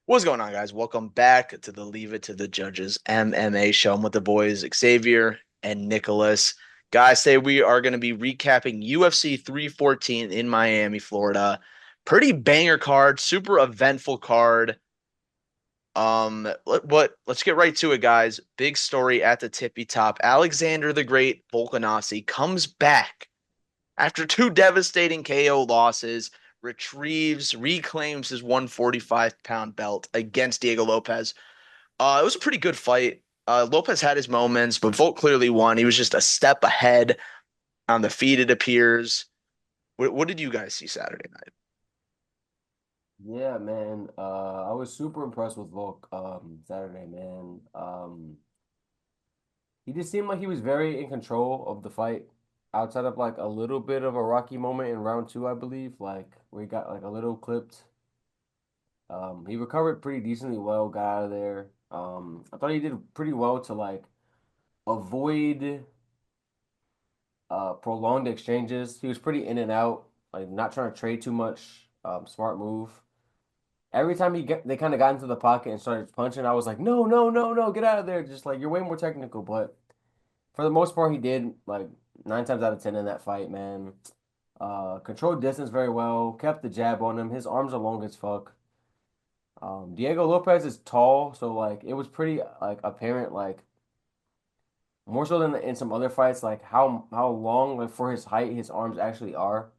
What's going on, guys? Welcome back to the Leave It to the Judges MMA show. I'm with the boys Xavier and Nicholas. Guys, today we are going to be recapping UFC 314 in Miami, Florida. Pretty banger card, super eventful card. Let's get right to it, guys. Big story at the tippy top. Alexander the Great Volkanovski comes back after two devastating KO losses, reclaims his 145-pound belt against Diego Lopez. It was a pretty good fight. Lopez had his moments, but Volk clearly won. He was just a step ahead on the feet, it appears. What did you guys see Saturday night? Yeah, man. I was super impressed with Volk Saturday, man. He just seemed like he was very in control of the fight, outside of like a little bit of a rocky moment in round two, I believe, like where he got like a little clipped. He recovered pretty decently well, got out of there. I thought he did pretty well to like avoid prolonged exchanges. He was pretty in and out, like not trying to trade too much. Smart move. Every time they kind of got into the pocket and started punching, I was like, no, no, no, no, get out of there. Just like you're way more technical. But for the most part, he did like nine times out of ten in that fight, man. Controlled distance very well, kept the jab on him. His arms are long as fuck. Diego Lopez is tall, so like it was pretty like apparent, like more so than in some other fights, like how long like for his height his arms actually are.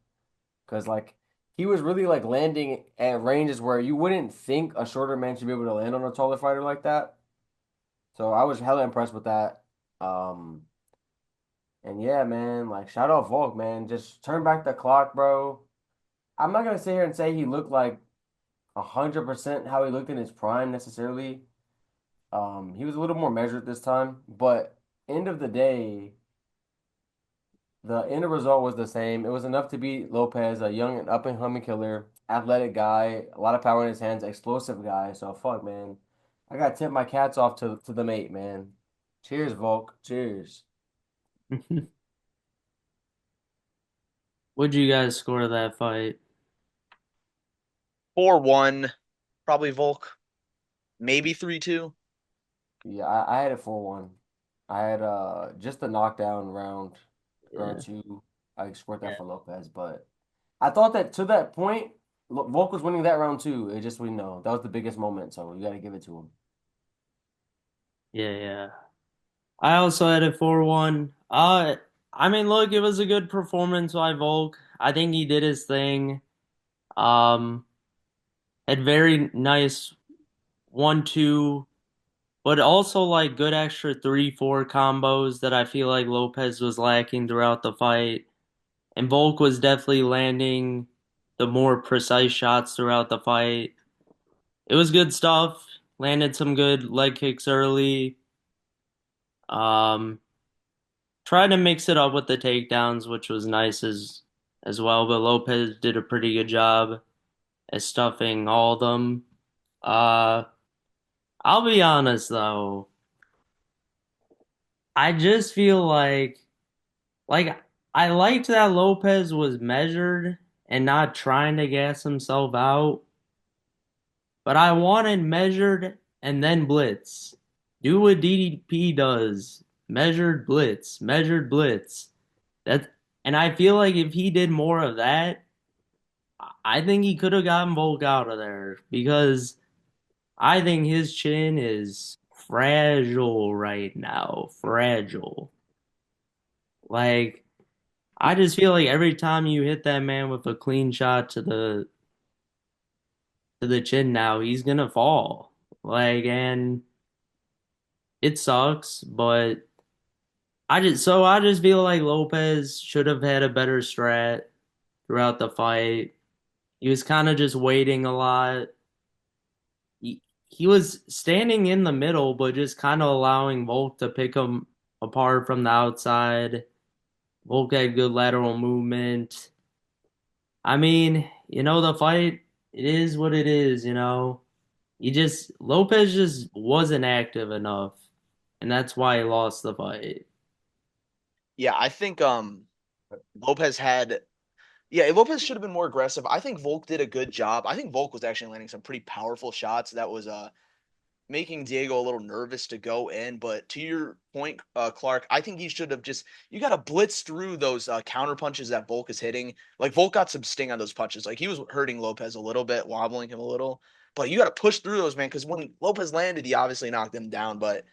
Because like he was really like landing at ranges where you wouldn't think a shorter man should be able to land on a taller fighter like that. So I was hella impressed with that. Um, and yeah, man, like shout out Volk, man. Just turn back the clock, bro. I'm not gonna sit here and say he looked like 100% how he looked in his prime necessarily. He was a little more measured this time, but end of the day, the end result was the same. It was enough to beat Lopez, a young and up and coming killer, athletic guy, a lot of power in his hands, explosive guy. So fuck, man. I gotta tip my cats off to the mate, man. Cheers, Volk. Cheers. What'd you guys score that fight? 4-1, probably Volk, maybe 3-2. Yeah, I had it 4-1. I had just the knockdown round Yeah, two. I scored that yeah, for Lopez, but I thought that to that point, Volk was winning that round too. It just we know that was the biggest moment, so you got to give it to him. yeah. I also had it 4-1. I mean, look, it was a good performance by Volk. I think he did his thing. Um, had very nice 1-2, but also like good extra 3-4 combos that I feel like Lopez was lacking throughout the fight. And Volk was definitely landing the more precise shots throughout the fight. It was good stuff. Landed some good leg kicks early. Um, Tried to mix it up with the takedowns, which was nice as well. But Lopez did a pretty good job at stuffing all of them. Uh, I'll be honest though, I just feel like I liked that Lopez was measured and not trying to gas himself out, but I wanted measured and then blitz. Do what DDP does. Measured blitz, measured blitz. That and I feel like if he did more of that, I think he could have gotten Volk out of there because I think his chin is fragile right now. Fragile. Like I just feel like every time you hit that man with a clean shot to the chin now, he's gonna fall. And it sucks, but I just feel like Lopez should have had a better strat throughout the fight. He was kind of just waiting a lot. He was standing in the middle, but just kind of allowing Volk to pick him apart from the outside. Volk had good lateral movement. I mean, the fight, it is what it is. Lopez just wasn't active enough, and that's why he lost the fight. Yeah, I think Lopez had Yeah, Lopez should have been more aggressive. I think Volk did a good job. I think Volk was actually landing some pretty powerful shots that was making Diego a little nervous to go in. But to your point, Clark, I think he should have just you got to blitz through those counter punches that Volk is hitting. Like Volk got some sting on those punches. Like he was hurting Lopez a little bit, wobbling him a little. But you got to push through those, man, because when Lopez landed, he obviously knocked him down. But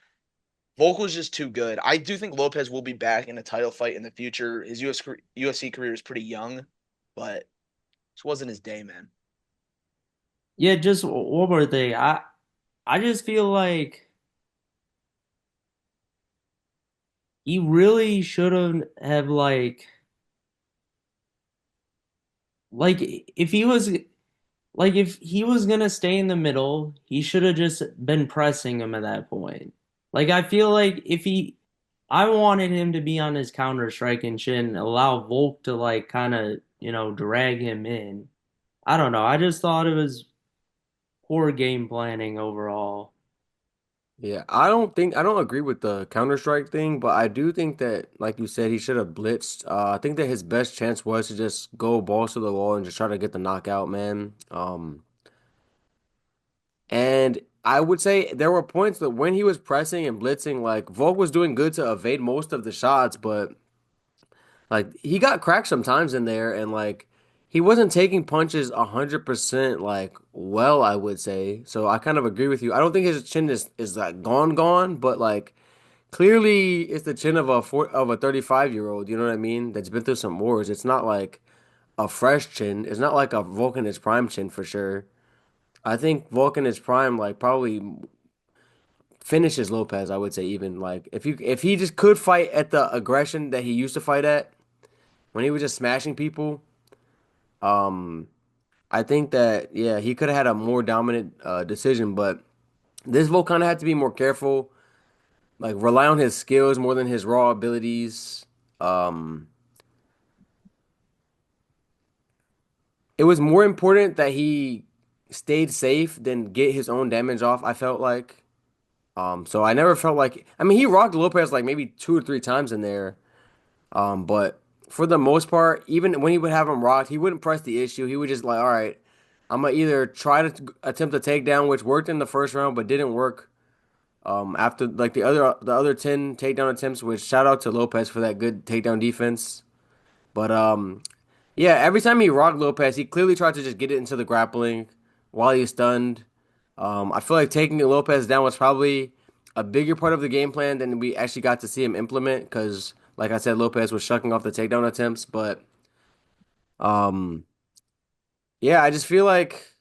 Volk was just too good. I do think Lopez will be back in a title fight in the future. His UFC career is pretty young, but this wasn't his day, man. Yeah, just one more thing. I just feel like he really should have like if he was gonna stay in the middle, he should have just been pressing him at that point. Like I feel like I wanted him to be on his counter strike and shit and allow Volk to like kind of, drag him in. I don't know. I just thought it was poor game planning overall. Yeah, I don't agree with the Counter-Strike thing, but I do think that, like you said, he should have blitzed. I think that his best chance was to just go balls to the wall and just try to get the knockout, man. And I would say there were points that when he was pressing and blitzing, like Volk was doing good to evade most of the shots, but like he got cracked sometimes in there, and like he wasn't taking punches 100% like well, I would say. So I kind of agree with you. I don't think his chin is like gone, but like clearly it's the chin of a 35-year-old. You know what I mean? That's been through some wars. It's not like a fresh chin. It's not like a Vulcan his prime chin for sure. I think Vulcan his prime like probably finishes Lopez. I would say even like if he just could fight at the aggression that he used to fight at when he was just smashing people. Um, I think that yeah, he could have had a more dominant decision, but this Volk kind of had to be more careful, like rely on his skills more than his raw abilities. Um, it was more important that he stayed safe than get his own damage off, I felt like. So I never felt like I mean he rocked Lopez like maybe two or three times in there. But for the most part, even when he would have him rocked, he wouldn't press the issue. He would just like, all right, I'm gonna either try to attempt a takedown, which worked in the first round but didn't work. After like the other 10 takedown attempts, which shout out to Lopez for that good takedown defense. But yeah, every time he rocked Lopez, he clearly tried to just get it into the grappling while he's stunned. I feel like taking Lopez down was probably a bigger part of the game plan than we actually got to see him implement because, like I said, Lopez was shucking off the takedown attempts. But um, yeah, I just feel like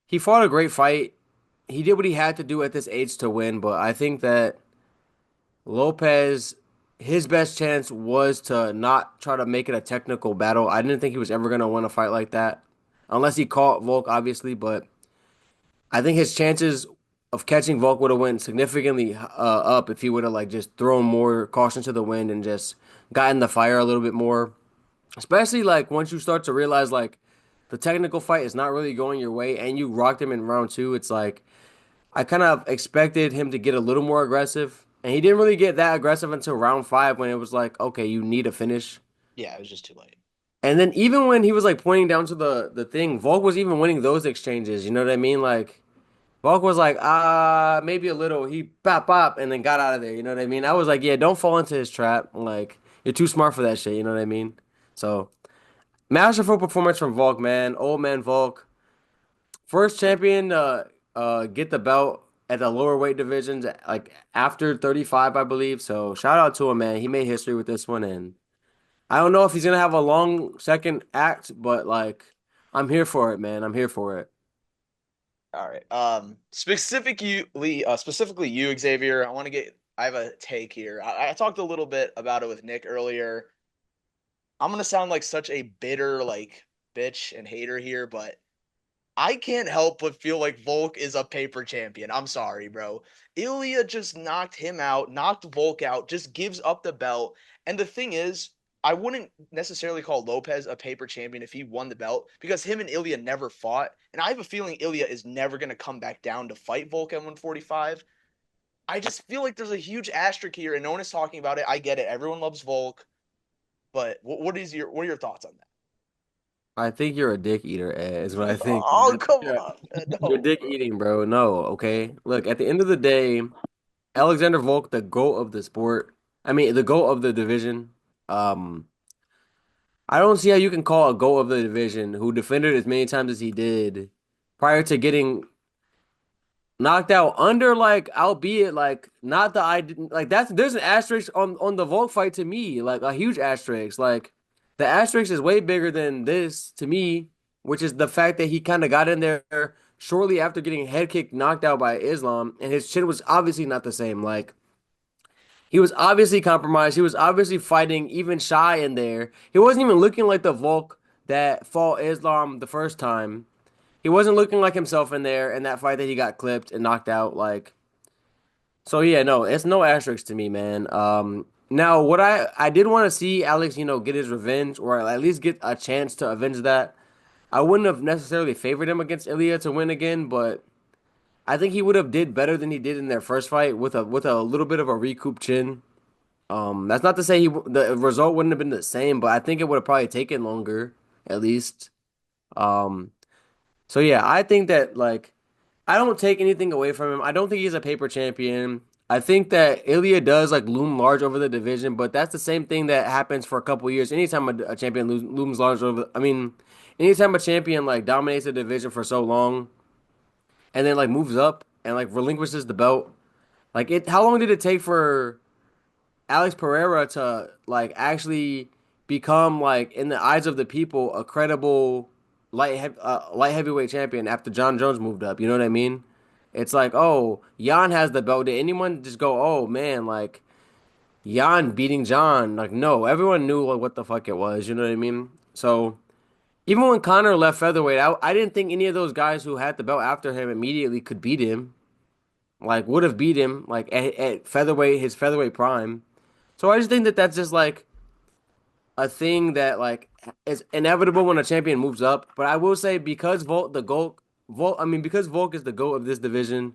he fought a great fight. He did what he had to do at this age to win, but I think that Lopez, his best chance was to not try to make it a technical battle. I didn't think he was ever going to win a fight like that, unless he caught Volk, obviously. But I think his chances of catching Volk would have went significantly up if he would have like just thrown more caution to the wind and just gotten the fire a little bit more. Especially like once you start to realize like the technical fight is not really going your way and you rocked him in round two, it's like I kind of expected him to get a little more aggressive. And he didn't really get that aggressive until round five when it was like, okay, you need a finish. Yeah, it was just too late. And then even when he was like pointing down to the thing, Volk was even winning those exchanges. You know what I mean? Like Volk was like, maybe a little. He bop bop and then got out of there. You know what I mean? I was like, yeah, don't fall into his trap. Like you're too smart for that shit. You know what I mean? So masterful performance from Volk, man. Old man Volk. First champion get the belt at the lower weight divisions like after 35, I believe. So shout out to him, man. He made history with this one and I don't know if he's gonna have a long second act, but like I'm here for it, man. I'm here for it. All right. Specifically you, Xavier. I have a take here. I talked a little bit about it with Nick earlier. I'm gonna sound like such a bitter like bitch and hater here, but I can't help but feel like Volk is a paper champion. I'm sorry, bro. Ilya just knocked him out, knocked Volk out, just gives up the belt. And the thing is, I wouldn't necessarily call Lopez a paper champion if he won the belt because him and Ilya never fought. And I have a feeling Ilya is never going to come back down to fight Volk at 145. I just feel like there's a huge asterisk here, and no one is talking about it. I get it. Everyone loves Volk. But what are your thoughts on that? I think you're a dick eater, Ed, is what I think. Oh, come Yeah. on. You're No, dick bro. eating, bro. No, okay. Look, at the end of the day, Alexander Volk, the GOAT of the sport. I mean, the GOAT of the division. Um, I don't see how you can call a GOAT of the division who defended as many times as he did prior to getting knocked out under like albeit like not the I didn't like that's there's an asterisk on the Volk fight to me, like a huge asterisk. Like the asterisk is way bigger than this to me, which is the fact that he kind of got in there shortly after getting head kicked knocked out by Islam, and his chin was obviously not the same. Like he was obviously compromised. He was obviously fighting even shy in there. He wasn't even looking like the Volk that fought Islam the first time. He wasn't looking like himself in there in that fight that he got clipped and knocked out. Like, so yeah, no, it's no asterisk to me, man. Now what I did want to see Alex, get his revenge or at least get a chance to avenge that. I wouldn't have necessarily favored him against Ilya to win again, but I think he would have did better than he did in their first fight with a little bit of a recoup chin. That's not to say the result wouldn't have been the same, but I think it would have probably taken longer, at least. Um, so yeah, I think that like I don't take anything away from him. I don't think he's a paper champion. I think that Ilya does like loom large over the division, but that's the same thing that happens for a couple of years. Anytime a champion looms large over, I mean, anytime a champion like dominates a division for so long and then like moves up and like relinquishes the belt, like it. How long did it take for Alex Pereira to like actually become like in the eyes of the people a credible light heavyweight champion after John Jones moved up. You know what I mean? It's like, oh, Jan has the belt. Did anyone just go, oh man, like Jan beating John? Like, no, everyone knew like, what the fuck it was. You know what I mean? So even when Connor left featherweight, I didn't think any of those guys who had the belt after him immediately could beat him. Like, would have beat him like at featherweight, his featherweight prime. So I just think that that's just like a thing that like is inevitable when a champion moves up. But I will say because because Volk is the GOAT of this division,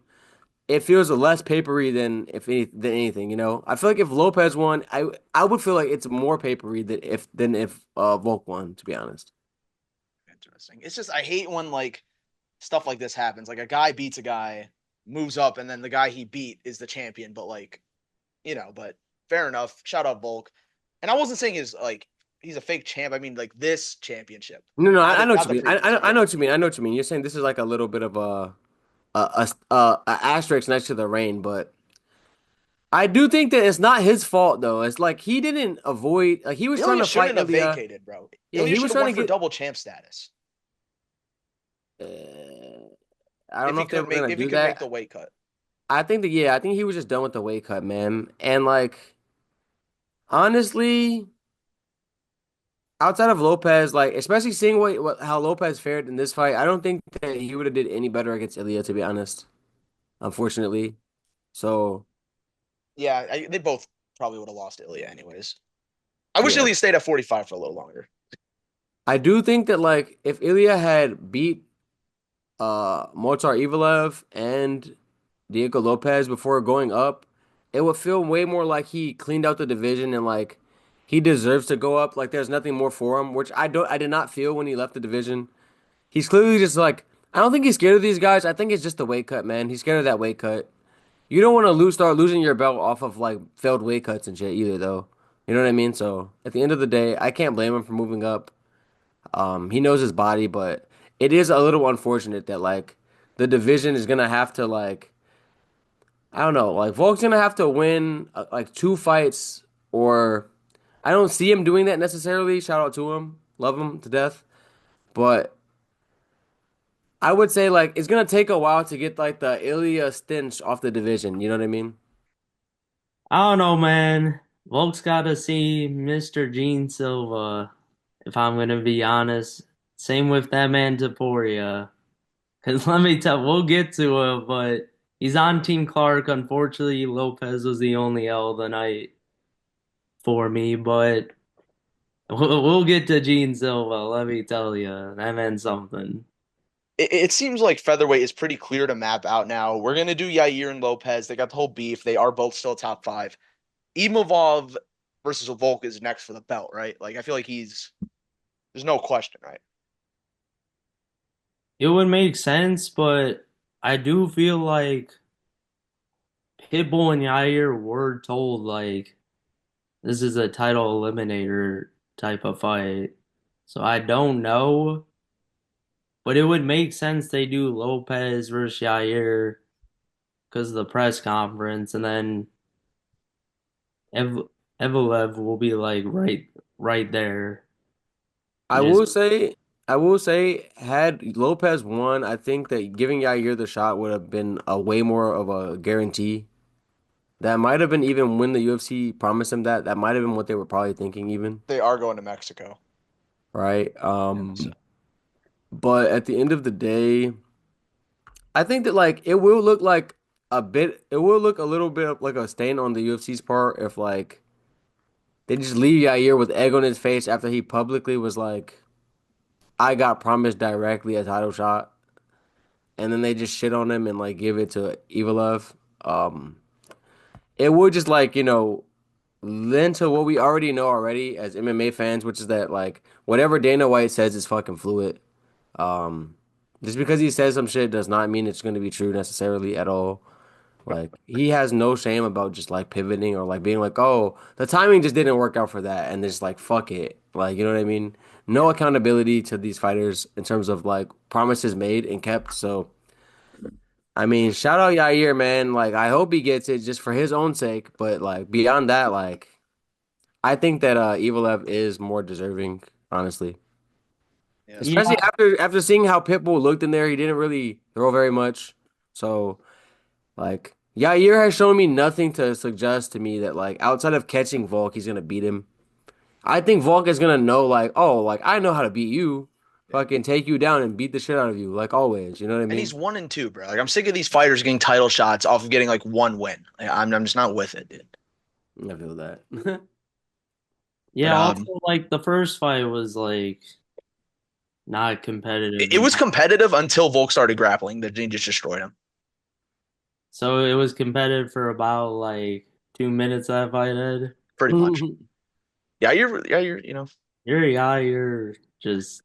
it feels less papery than anything. I feel like if Lopez won, I would feel like it's more papery than if Volk won. To be honest. Interesting. It's just I hate when like stuff like this happens. Like a guy beats a guy, moves up, and then the guy he beat is the champion. But like, but fair enough. Shout out Volk. And I wasn't saying he's a fake champ. I mean like this championship, No, no, I know what not you the mean. previous one. I know Yeah, what you mean. I know what you mean. You're saying this is like a little bit of a asterisk next to the rain, but. I do think that it's not his fault though. It's like he didn't avoid like he was trying Ilya to fight shouldn't have Ilya. vacated, bro. Yeah, Ilya he should was have trying won to for get double champ status I don't know if they were gonna if he do could make that. the weight cut. I think he was just done with the weight cut, man. And like honestly, outside of Lopez, like especially seeing how Lopez fared in this fight, I don't think that he would have did any better against Ilya, to be honest. Unfortunately. So Yeah, they both probably would have lost Ilya anyways. I wish yeah. Ilya stayed at 45 for a little longer. I do think that like if Ilya had beat Motar Evelev and Diego Lopez before going up, it would feel way more like he cleaned out the division and like he deserves to go up. Like there's nothing more for him, which I did not feel when he left the division. He's clearly just like I don't think he's scared of these guys. I think it's just the weight cut, man. He's scared of that weight cut. You don't want to start losing your belt off of like failed weight cuts and shit either, though. You know what I mean? So at the end of the day, I can't blame him for moving up. He knows his body, but it is a little unfortunate that like the division is gonna have to like I don't know, like Volk's gonna have to win like two fights, or I don't see him doing that necessarily. Shout out to him, love him to death, but I would say like it's gonna take a while to get like the Ilya stench off the division. You know what I mean? I don't know, man. Volk's got to see Mr. Gene Silva, if I'm gonna be honest. Same with that man Taporia. Because let me tell, we'll get to it, but he's on Team Clark. Unfortunately, Lopez was the only L of the night for me, but we'll get to Gene Silva. Let me tell you, that meant something. It seems like featherweight is pretty clear to map out now. We're gonna do Yair and Lopez. They got the whole beef. They are both still top five. Imavov versus Volk is next for the belt, right? Like I feel like there's no question, right? it would make sense, but I do feel like Pitbull and Yair were told like this is a title eliminator type of fight. So I don't know, but it would make sense they do Lopez versus Yair because of the press conference, and then Ev Evelev will be like right there. I And just will say, had Lopez won, I think that giving Yair the shot would have been a way more of a guarantee. That might have been even when the UFC promised him that. That might have been what they were probably thinking, even, They are going to Mexico. right? Yeah, so But at the end of the day, I think that like it will look like it will look a little bit like a stain on the UFC's part if like they just leave Yair with egg on his face after he publicly was like, I got promised directly a title shot, and then they just shit on him and like give it to Evelev. Um, it would just like, lend to what we already know already as MMA fans, which is that like whatever Dana White says is fucking fluid. Um, just because he says some shit does not mean it's going to be true necessarily at all. Like he has no shame about just like pivoting or like being like, oh, the timing just didn't work out for that, and just like fuck it. Like, you know what I mean? No yeah. accountability to these fighters in terms of like promises made and kept. So, I mean, shout out Yair, man. Like, I hope he gets it just for his own sake. But like beyond that, like I think that Evil is more deserving, honestly. Yeah, so yeah, Especially after seeing how Pitbull looked in there, he didn't really throw very much. So. Like, Yair has shown me nothing to suggest to me that, like, outside of catching Volk, he's gonna beat him. I think Volk is gonna know, like, oh, like, I know how to beat you. yeah. Fucking take you down and beat the shit out of you, like always. You know what I And mean? he's 1-2, bro. Like I'm sick of these fighters getting title shots off of getting like one win. Like, I'm just not with it, dude. I feel that. But yeah. Also, like the first fight was like not competitive it was enough. competitive until Volk started grappling. That he just destroyed him. So it was competitive for about like 2 minutes that fight had. Pretty much. Yeah, you're You're just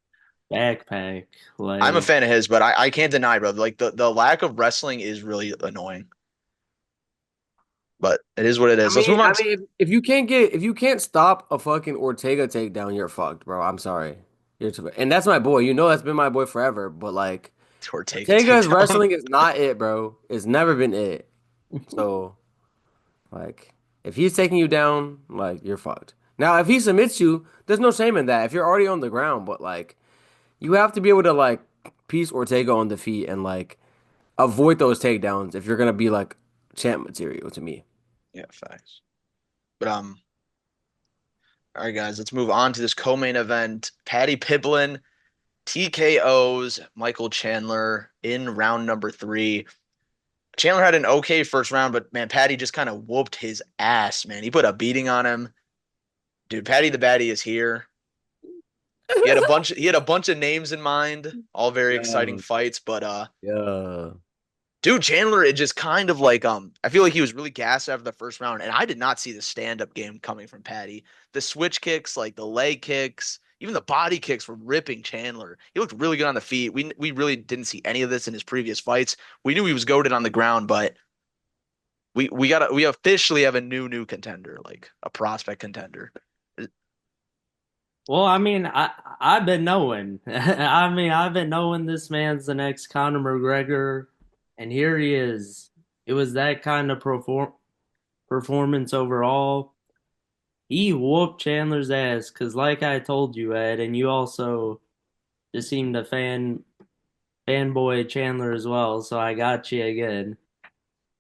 backpack. I'm a Like, fan of his, but I can't deny, bro. Like the lack of wrestling is really annoying. But it is what it I is. Let's mean, move on I to mean, if you can't stop a fucking Ortega takedown, you're fucked, bro. I'm sorry. And that's my boy. You know that's been my boy forever. But like, Ortega Ortega's takedown. wrestling is not it, bro. It's never been it. So. Like, if he's taking you down, like, you're fucked. Now, if he submits you, there's no shame in that if you're already on the ground, but like, you have to be able to like piece Ortega on the feet and like avoid those takedowns if you're gonna be like champ material to me. Yeah, facts. But all right, guys, let's move on to this co-main event. Paddy Piblin TKO's Michael Chandler in round number three. Chandler had an okay first round, but man, Paddy just kind of whooped his ass, man. He put a beating on him. Dude, Paddy the Baddy is here. He had a bunch of names in mind, all very exciting Yeah, fights, but yeah. dude, Chandler, it just kind of like I feel like he was really gassed after the first round, and I did not see the stand-up game coming from Paddy. The switch kicks, like the leg kicks, even the body kicks were ripping Chandler. He looked really good on the feet. We really didn't see any of this in his previous fights. We knew he was goated on the ground, but we officially have a new contender, like a prospect contender. well, I mean, I've been knowing. I mean, I've been knowing this man's the next Conor McGregor, and here he is. It was that kind of performance overall. He whooped Chandler's ass because, like I told you, Ed, and you also just seemed to fanboy Chandler as well. So I got you again.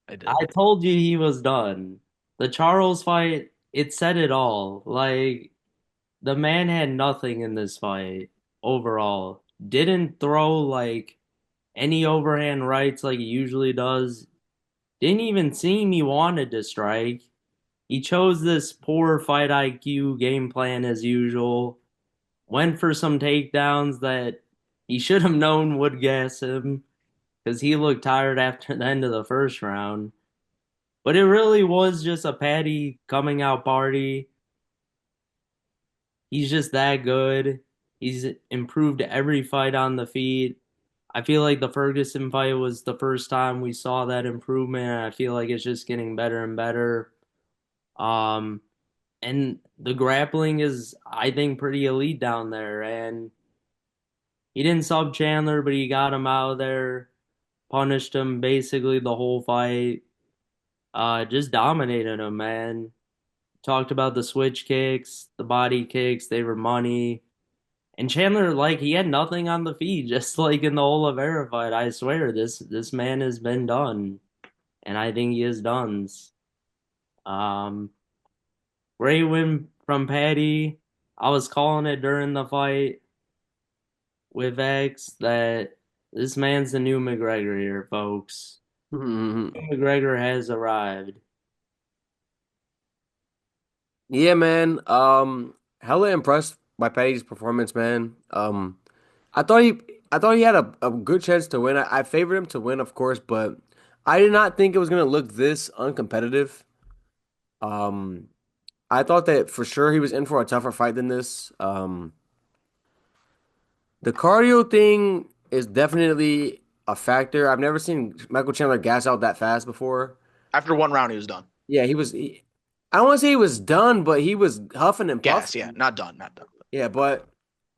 I did. I told you he was done. The Charles fight, it said it all. Like the man had nothing in this fight overall. Didn't throw like any overhand rights like he usually does. Didn't even seem he wanted to strike. He chose this poor fight IQ game plan as usual. Went for some takedowns that he should have known would gas him because he looked tired after the end of the first round. But it really was just a Paddy coming out party. He's just that good. He's improved every fight on the feet. I feel like the Ferguson fight was the first time we saw that improvement, and I feel like it's just getting better and better. Um, and the grappling is, I think, pretty elite down there. And he didn't sub Chandler, but he got him out of there, punished him basically the whole fight. Just dominated him, man. Talked about the switch kicks, the body kicks, they were money. And Chandler, like, he had nothing on the feet, just like in the Oliveira fight. I swear, this man has been done, and I think he is done. Um, Great win from Paddy. I was calling it during the fight with X that this man's the new McGregor here, folks. Mhm. McGregor has arrived. Yeah, man. Hella impressed by Paddy's performance, man. I thought he, I thought he had a good chance to win. I favored him to win, of course, but I did not think it was gonna look this uncompetitive. Um, I thought that for sure he was in for a tougher fight than this. The cardio thing is definitely a factor. I've never seen Michael Chandler gas out that fast before. After one round, he was done. Yeah, I don't want to say he was done, but he was huffing and Gas, yeah, puffing. not done, not done. Yeah, but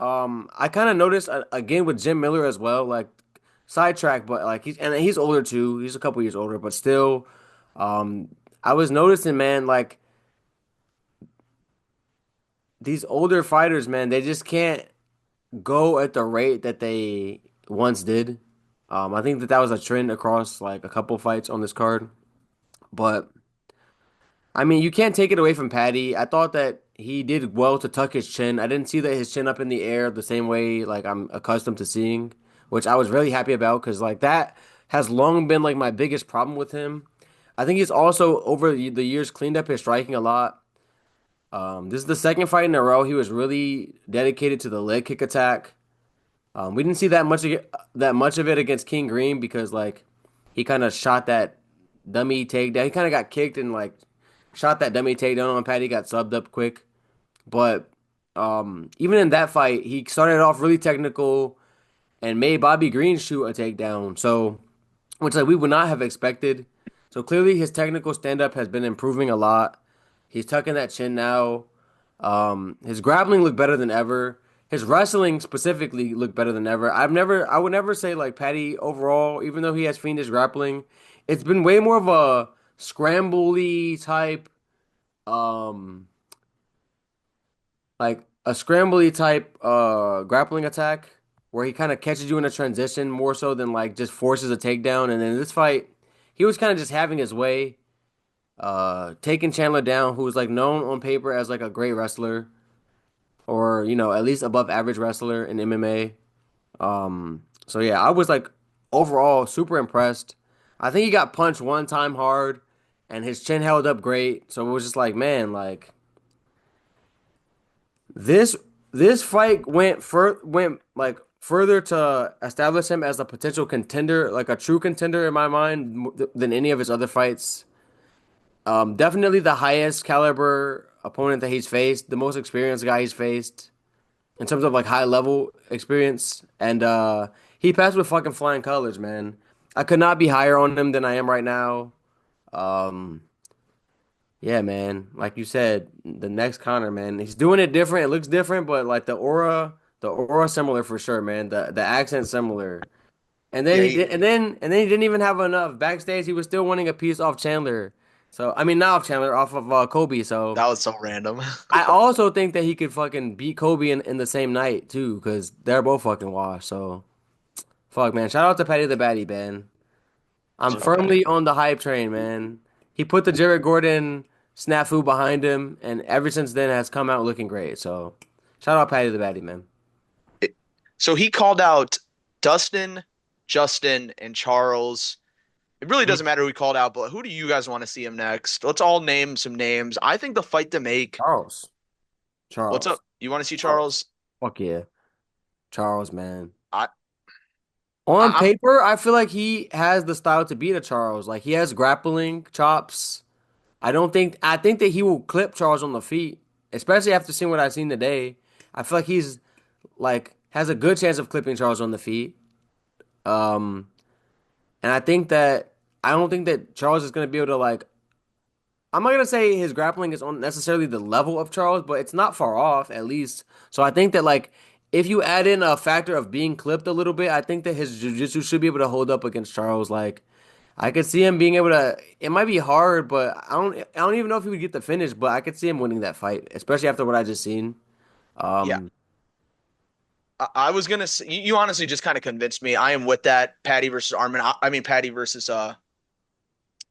I kind of noticed again with Jim Miller as well, like sidetrack, but like he's older too. He's a couple years older, but still, um, I was noticing, man, like these older fighters, man, they just can't go at the rate that they once did. I think that was a trend across like a couple fights on this card, but I mean, you can't take it away from Paddy. I thought that he did well to tuck his chin. I didn't see that his chin up in the air the same way like I'm accustomed to seeing, which I was really happy about because like that has long been like my biggest problem with him. I think he's also over the years cleaned up his striking a lot. This is the second fight in a row he was really dedicated to the leg kick attack. We didn't see that much of it against King Green because like he kind of shot that dummy takedown. He kind of got kicked and like shot that dummy takedown on Paddy, got subbed up quick. But even in that fight, he started off really technical and made Bobby Green shoot a takedown. So which like we would not have expected. So clearly his technical stand up has been improving a lot. He's tucking that chin now. His grappling looked better than ever. His wrestling specifically looked better than ever. I would never say like Paddy overall, even though he has fiendish grappling, it's been way more of a scrambly type, um, like a scrambly type grappling attack where he kind of catches you in a transition more so than like just forces a takedown. And then this fight, he was kind of just having his way, taking Chandler down, who was like known on paper as like a great wrestler or at least above average wrestler in MMA. So yeah, I was like overall super impressed. I think he got punched one time hard, and his chin held up great. So it was just like, man, like this this fight went like further to establish him as a potential contender, like a true contender in my mind, than any of his other fights. Definitely the highest caliber opponent that he's faced, the most experienced guy he's faced in terms of like high level experience. And he passed with fucking flying colors, man. I could not be higher on him than I am right now. Um, yeah, man. Like you said, the next Connor, man. He's doing it different. It looks different, but like the aura similar for sure, man. The accent similar. And then Yeah, he did, and then he didn't even have enough. Backstage, he was still winning a piece off Chandler. So I mean, not off Chandler, off of Kobe. So that was so random. I also think that he could fucking beat Kobe in the same night too, because they're both fucking washed. So fuck, man. Shout out to Patty the Batty, man. I'm Shout out Paddy. firmly on the hype train, man. He put the Jared Gordon snafu behind him, and ever since then has come out looking great. So shout out Patty the Batty, man. So he called out Dustin, Justin, and Charles. It really Mm. doesn't matter who he called out, but who do you guys want to see him next? Let's all name some names. I think the fight to make. Charles. What's Charles. up? You want to see Charles. Charles? Fuck yeah. Charles, man. I, On I'm paper, I feel like he has the style to beat a Charles. Like he has grappling chops. I think that he will clip Charles on the feet, especially after seeing what I've seen today. I feel like he's like has a good chance of clipping Charles on the feet. Um, and I don't think that Charles is going to be able to like. I'm not gonna say his grappling is on necessarily the level of Charles, but it's not far off at least. So I think that like if you add in a factor of being clipped a little bit, I think that his jiu-jitsu should be able to hold up against Charles. Like I could see him being able to. It might be hard, but I don't even know if he would get the finish. But I could see him winning that fight, especially after what I just seen. Yeah. Um, I was gonna say, you honestly just kind of convinced me. I am with that Paddy versus Armin. I mean Paddy versus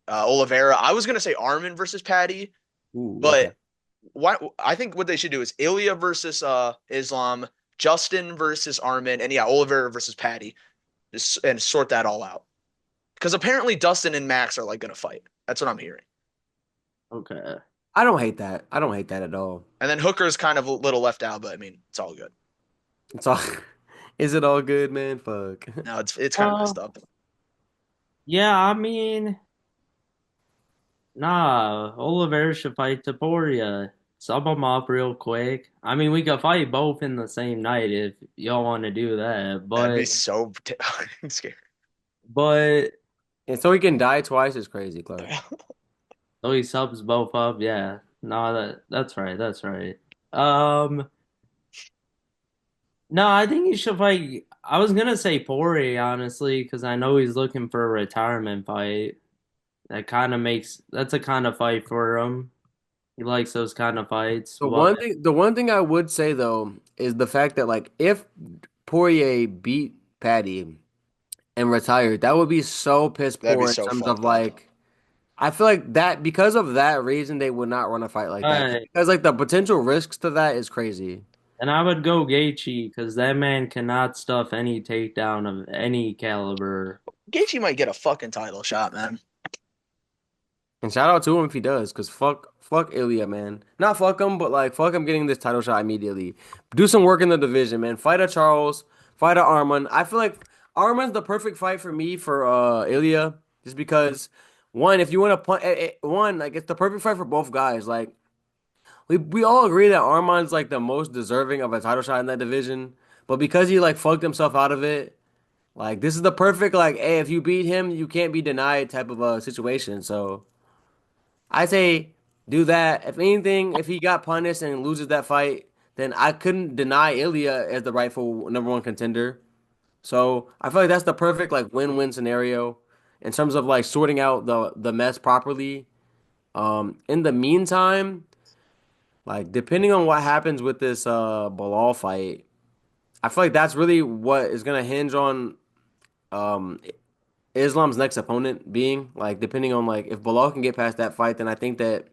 Oliveira. I was gonna say Armin versus Paddy, ooh, okay. but what I think what they should do is Ilya versus Islam, Justin versus Armin, and yeah, Oliveira versus Paddy, just and sort that all out. Because apparently Dustin and Max are like gonna fight. That's what I'm hearing. Okay. I don't hate that. I don't hate that at all. And then Hooker's kind of a little left out, but I mean it's all good. It's all. Is it all good, man? Fuck. No, it's kind of Uh, messed up. yeah, I mean, nah, Oliver should fight Taporia. Sub him up real quick. I mean, we could fight both in the same night if y'all want to do that, That'd be so scary. But and so he can die twice is crazy, Clark. so he subs both up. Yeah, no, that's right. That's right. Um, no, I think he should fight. I was gonna say Pori, honestly, because I know he's looking for a retirement fight. That's a kind of fight for him. He likes those kind of fights. But The one thing I would say though is the fact that like if Poirier beat Paddy and retired, that would be so piss That'd be poor in so terms of fucked up. like I feel like that because of that reason they would not run a fight like that but because like the potential risks to that is crazy. and I would go Gaethje because that man cannot stuff any takedown of any caliber. Gaethje might get a fucking title shot, man. And shout out to him if he does, because fuck Ilya, man. Not fuck him, but like fuck him getting this title shot immediately. Do some work in the division, man. Fight a Charles, fight a Arman. I feel like Arman's the perfect fight for me for Ilya, just because one, if you want to punch, one like it's the perfect fight for both guys. Like we all agree that Arman's like the most deserving of a title shot in that division, but because he like fucked himself out of it, like this is the perfect like, hey, if you beat him, you can't be denied type of a situation. So. I say do that. If anything, if he got punished and loses that fight, then I couldn't deny Ilya as the rightful number one contender. So I feel like that's the perfect like win-win scenario in terms of like sorting out the mess properly. In the meantime, like depending on what happens with this Bilal fight, I feel like that's really what is gonna hinge on um Islam's next opponent being like depending on like if Bilal can get past that fight, then I think that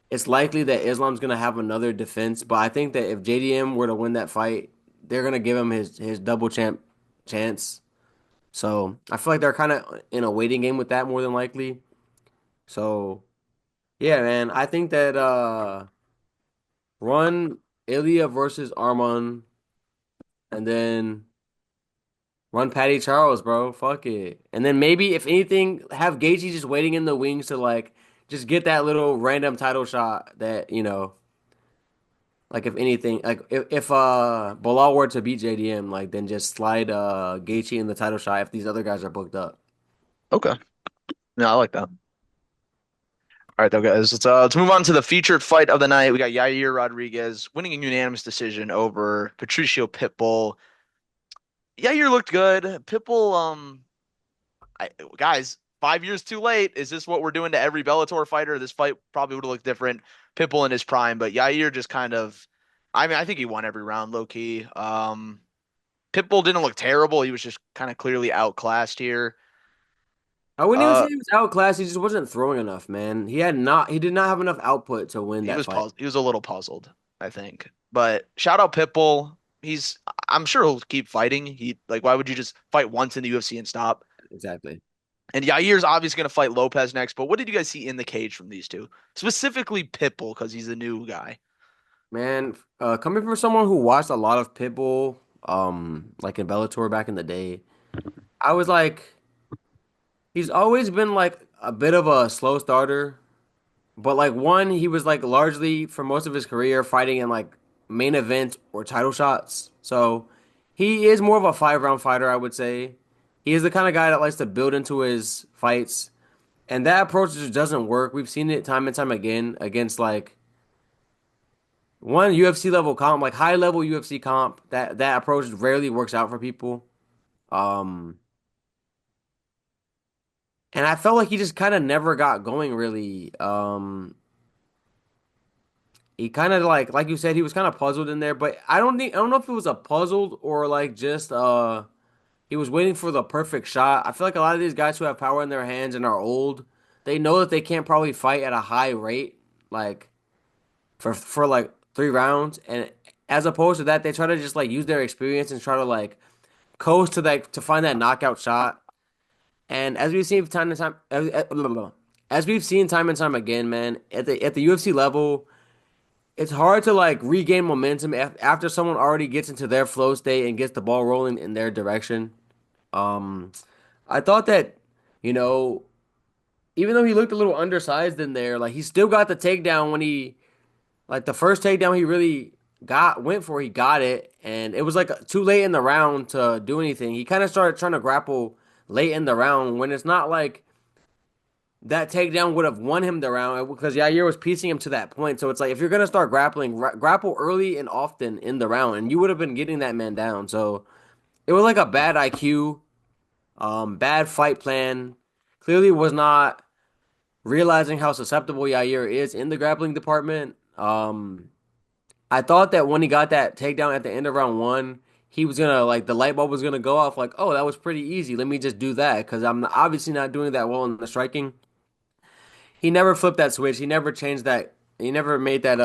it's likely that Islam's gonna have another defense, but I think that if JDM were to win that fight, they're gonna give him his double champ chance. So I feel like they're kind of in a waiting game with that more than likely. So yeah, man, I think that run Ilya versus Arman, and then run Paddy Charles, bro. Fuck it, and then maybe if anything, have Gaethje just waiting in the wings to like just get that little random title shot that you know. Like if anything, like if Bilal were to beat JDM, like then just slide Gaethje in the title shot if these other guys are booked up. Okay. No, I like that. All right, though, guys. Let's move on to the featured fight of the night. We got Yair Rodriguez winning a unanimous decision over Patricio Pitbull. Yair looked good. Pitbull, guys, 5 years too late. Is this what we're doing to every Bellator fighter? This fight probably would have looked different. Pitbull in his prime, but Yair just kind of, I mean, I think he won every round, low key. Pitbull didn't look terrible. He was just kind of clearly outclassed here. I wouldn't even say Uh, he was outclassed. He just wasn't throwing enough, man. He did not have enough output to win he that was fight. puzzled. He was a little puzzled, I think. But shout out Pitbull. I'm sure he'll keep fighting. Why would you just fight once in the UFC and stop? Exactly. And Yair's obviously going to fight Lopez next. But what did you guys see in the cage from these two? Specifically Pitbull, because he's a new guy. Man, coming from someone who watched a lot of Pitbull, like in Bellator back in the day, I was like, he's always been like a bit of a slow starter. But like one, he was like largely for most of his career fighting in like main event or title shots. So he is more of a 5 round fighter, I would say. He is the kind of guy that likes to build into his fights, and that approach just doesn't work. We've seen it time and time again against like one UFC level comp, like high level UFC comp. That approach rarely works out for people. Um, and I felt like he just kind of never got going really. He kind of like you said, he was kind of puzzled in there, but I don't know if it was a puzzled or like just he was waiting for the perfect shot. I feel like a lot of these guys who have power in their hands and are old, they know that they can't probably fight at a high rate, like for like 3 rounds, and as opposed to that, they try to just like use their experience and try to like coast to that to find that knockout shot. And as we've seen time and time, as we've seen time and time again, man, at the UFC level, it's hard to like regain momentum after someone already gets into their flow state and gets the ball rolling in their direction. Um, I thought that, you know, even though he looked a little undersized in there, like he still got the takedown when he like the first takedown he really got went for, he got it, and it was like too late in the round to do anything. He kind of started trying to grapple late in the round when it's not like that takedown would have won him the round because Yair was piecing him to that point. So it's like if you're gonna start grappling, grapple early and often in the round, and you would have been getting that man down. So it was like a bad IQ, bad fight plan. Clearly was not realizing how susceptible Yair is in the grappling department. I thought that when he got that takedown at the end of round one, he was gonna like the light bulb was gonna go off like, oh, that was pretty easy. Let me just do that because I'm obviously not doing that well in the striking. He never flipped that switch. He never changed that. He never made that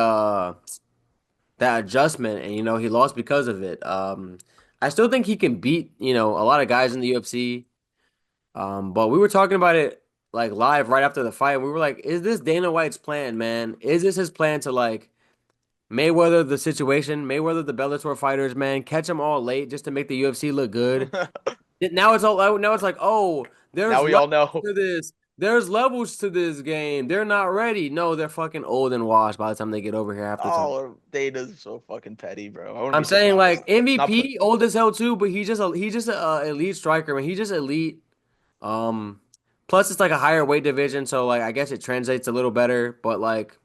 adjustment, and he lost because of it. I still think he can beat a lot of guys in the UFC. But we were talking about it like live right after the fight. We were like, is this Dana White's plan, man? Is this his plan to like Mayweather the situation, Mayweather the Bellator fighters, man, catch them all late just to make the UFC look good? Now it's like, oh, Now there's we levels all know. to this. There's levels to this game. They're not ready. No, they're fucking old and washed by the time they get over here half the time. Oh, Data's so fucking petty, bro. I wouldn't I'm be saying surprised. like Not put. MVP, old as hell too, but he's just a elite striker, man. He's just elite. Um, Plus it's like a higher weight division, so like I guess it translates a little better. But like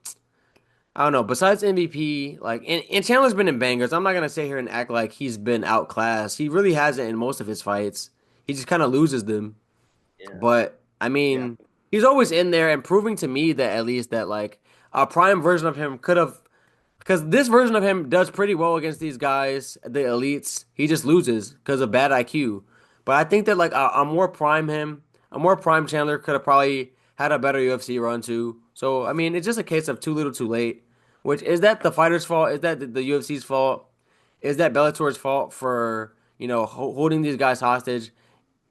I don't know. Besides MVP, like and Chandler's been in bangers. I'm not gonna sit here and act like he's been outclassed. He really hasn't in most of his fights. He just kind of loses them. Yeah. But I Yeah. mean, he's always in there and proving to me that at least that like a prime version of him could have because this version of him does pretty well against these guys, the elites. He just loses because of bad IQ. But I think that like a more prime Chandler could have probably had a better UFC run too. So I mean, it's just a case of too little, too late. Which is that the fighter's fault? Is that the UFC's fault? Is that Bellator's fault for holding these guys hostage?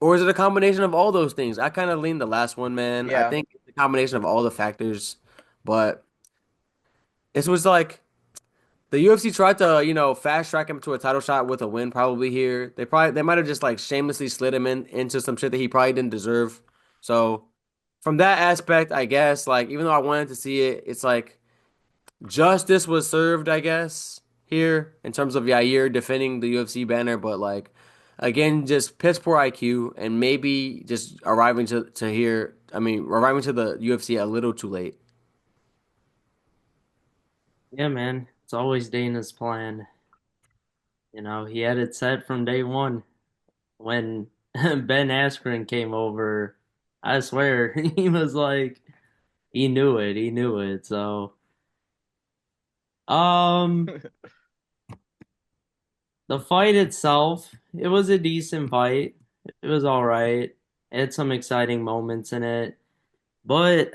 Or is it a combination of all those things? I kind of lean the last one, man. I Yeah. think it's a combination of all the factors. But this was like the UFC tried to, fast track him to a title shot with a win probably here. They might have just like shamelessly slid him into some shit that he probably didn't deserve. So from that aspect, I guess, like even though I wanted to see it, it's like justice was served, I guess, here in terms of Yair defending the UFC banner, but like again, just piss poor IQ and maybe just arriving to the UFC a little too late. Yeah, man. It's always Dana's plan. He had it set from day one. When Ben Askren came over, I swear he was like he knew it. He knew it. So, um, the fight itself, it was a decent fight. It was all right. It had some exciting moments in it. But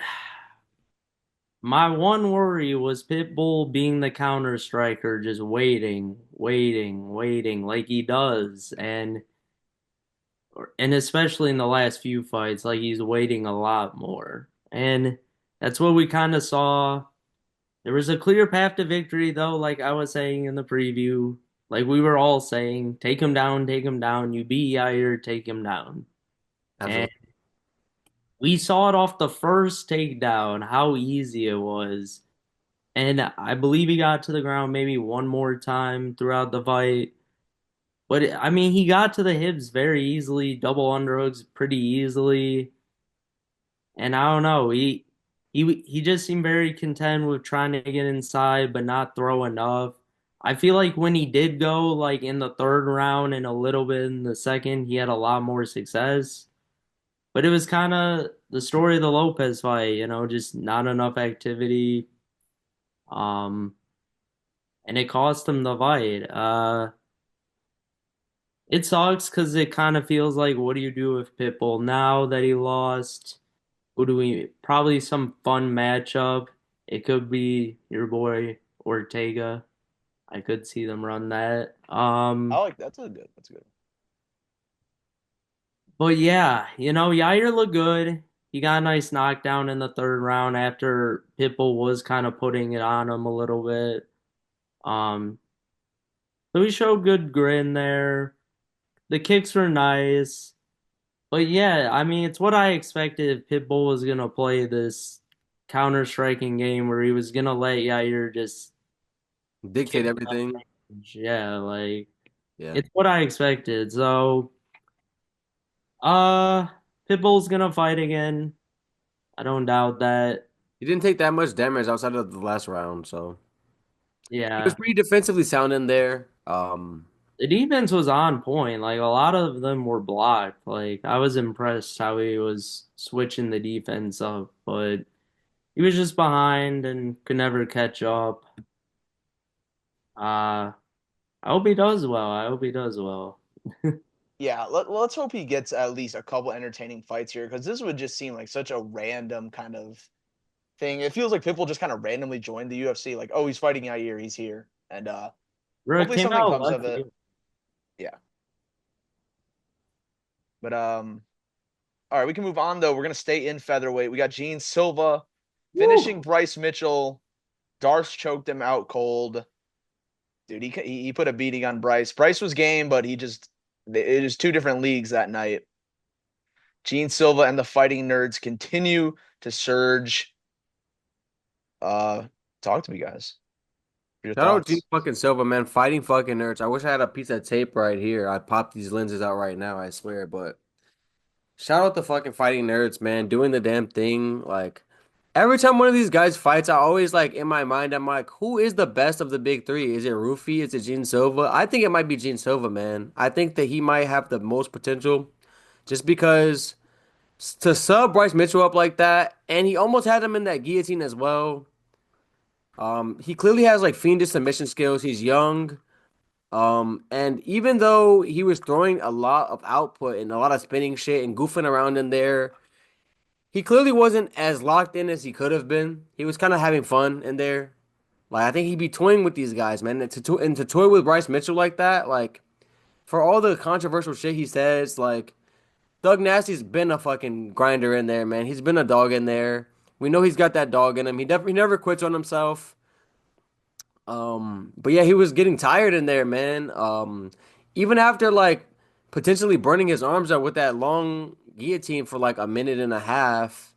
my one worry was Pitbull being the counter striker, just waiting, waiting, waiting like he does. And especially in the last few fights, like he's waiting a lot more. And that's what we kind of saw. There was a clear path to victory, though, like I was saying in the preview. Like we were all saying, take him down, take him down. You beat Yair, take him down. And Absolutely. we saw it off the first takedown, how easy it was. And I believe he got to the ground maybe one more time throughout the fight. But I mean, he got to the hips very easily, double underhooks pretty easily, and I don't know, he just seemed very content with trying to get inside but not throw enough. I feel like when he did go like in the third round and a little bit in the second, he had a lot more success. But it was kind of the story of the Lopez fight, just not enough activity. Um, and it cost him the fight. It sucks because it kind of feels like, what do you do with Pitbull now that he lost? Who do we probably some fun matchup? It could be your boy Ortega. I could see them run that. I like that's a good. That's good. But yeah, Yair looked good. He got a nice knockdown in the third round after Pitbull was kind of putting it on him a little bit. Um, so he showed good grin there. The kicks were nice. But yeah, I mean, it's what I expected if Pitbull was gonna play this counter-striking game where he was gonna let Yair just Dictate kick him out everything. of range. Yeah, like Yeah. it's what I expected. So, uh, Pitbull's gonna fight again. I don't doubt that. He didn't take that much damage outside of the last round, so he was Yeah, pretty defensively sound in there. the defense was on point. Like a lot of them were blocked. Like I was impressed how he was switching the defense up, but he was just behind and could never catch up. Uh, I hope he does well. I hope he does well. Yeah, let's hope he gets at least a couple entertaining fights here because this would just seem like such a random kind of thing. It feels like people just kind of randomly joined the UFC, like, oh, he's fighting Yair, he's here, and Bro, it hopefully came something out comes of left it. field. Yeah, but all right, we can move on though. We're gonna stay in featherweight. We got Gene Silva finishing Woo! Bryce Mitchell. Darce choked him out cold. Dude, he put a beating on Bryce. Bryce was game, but it was two different leagues that night. Gene Silva and the Fighting Nerds continue to surge. Uh, Talk to me, guys. Your Shout out Gene thoughts? fucking Silva, man, fighting fucking nerds. I wish I had a piece of tape right here. I'd pop these lenses out right now, I swear. But shout out the fucking fighting nerds, man, doing the damn thing. Like every time one of these guys fights, I always like in my mind, I'm like, who is the best of the big three? Is it Rufy? Is it Gene Silva? I think it might be Gene Silva, man. I think that he might have the most potential, just because to sub Bryce Mitchell up like that, and he almost had him in that guillotine as well. He clearly has like fiendish submission skills. He's young. And even though he was throwing a lot of output and a lot of spinning shit and goofing around in there, he clearly wasn't as locked in as he could have been. He was kind of having fun in there. Like I think he'd be toying with these guys, man. And to toy with Bryce Mitchell like that, like for all the controversial shit he says, like Doug Nasty's been a fucking grinder in there, man. He's been a dog in there. We know he's got that dog in him. He never quits on himself. But yeah, he was getting tired in there, man. Even after like potentially burning his arms out with that long guillotine for like a minute and a half,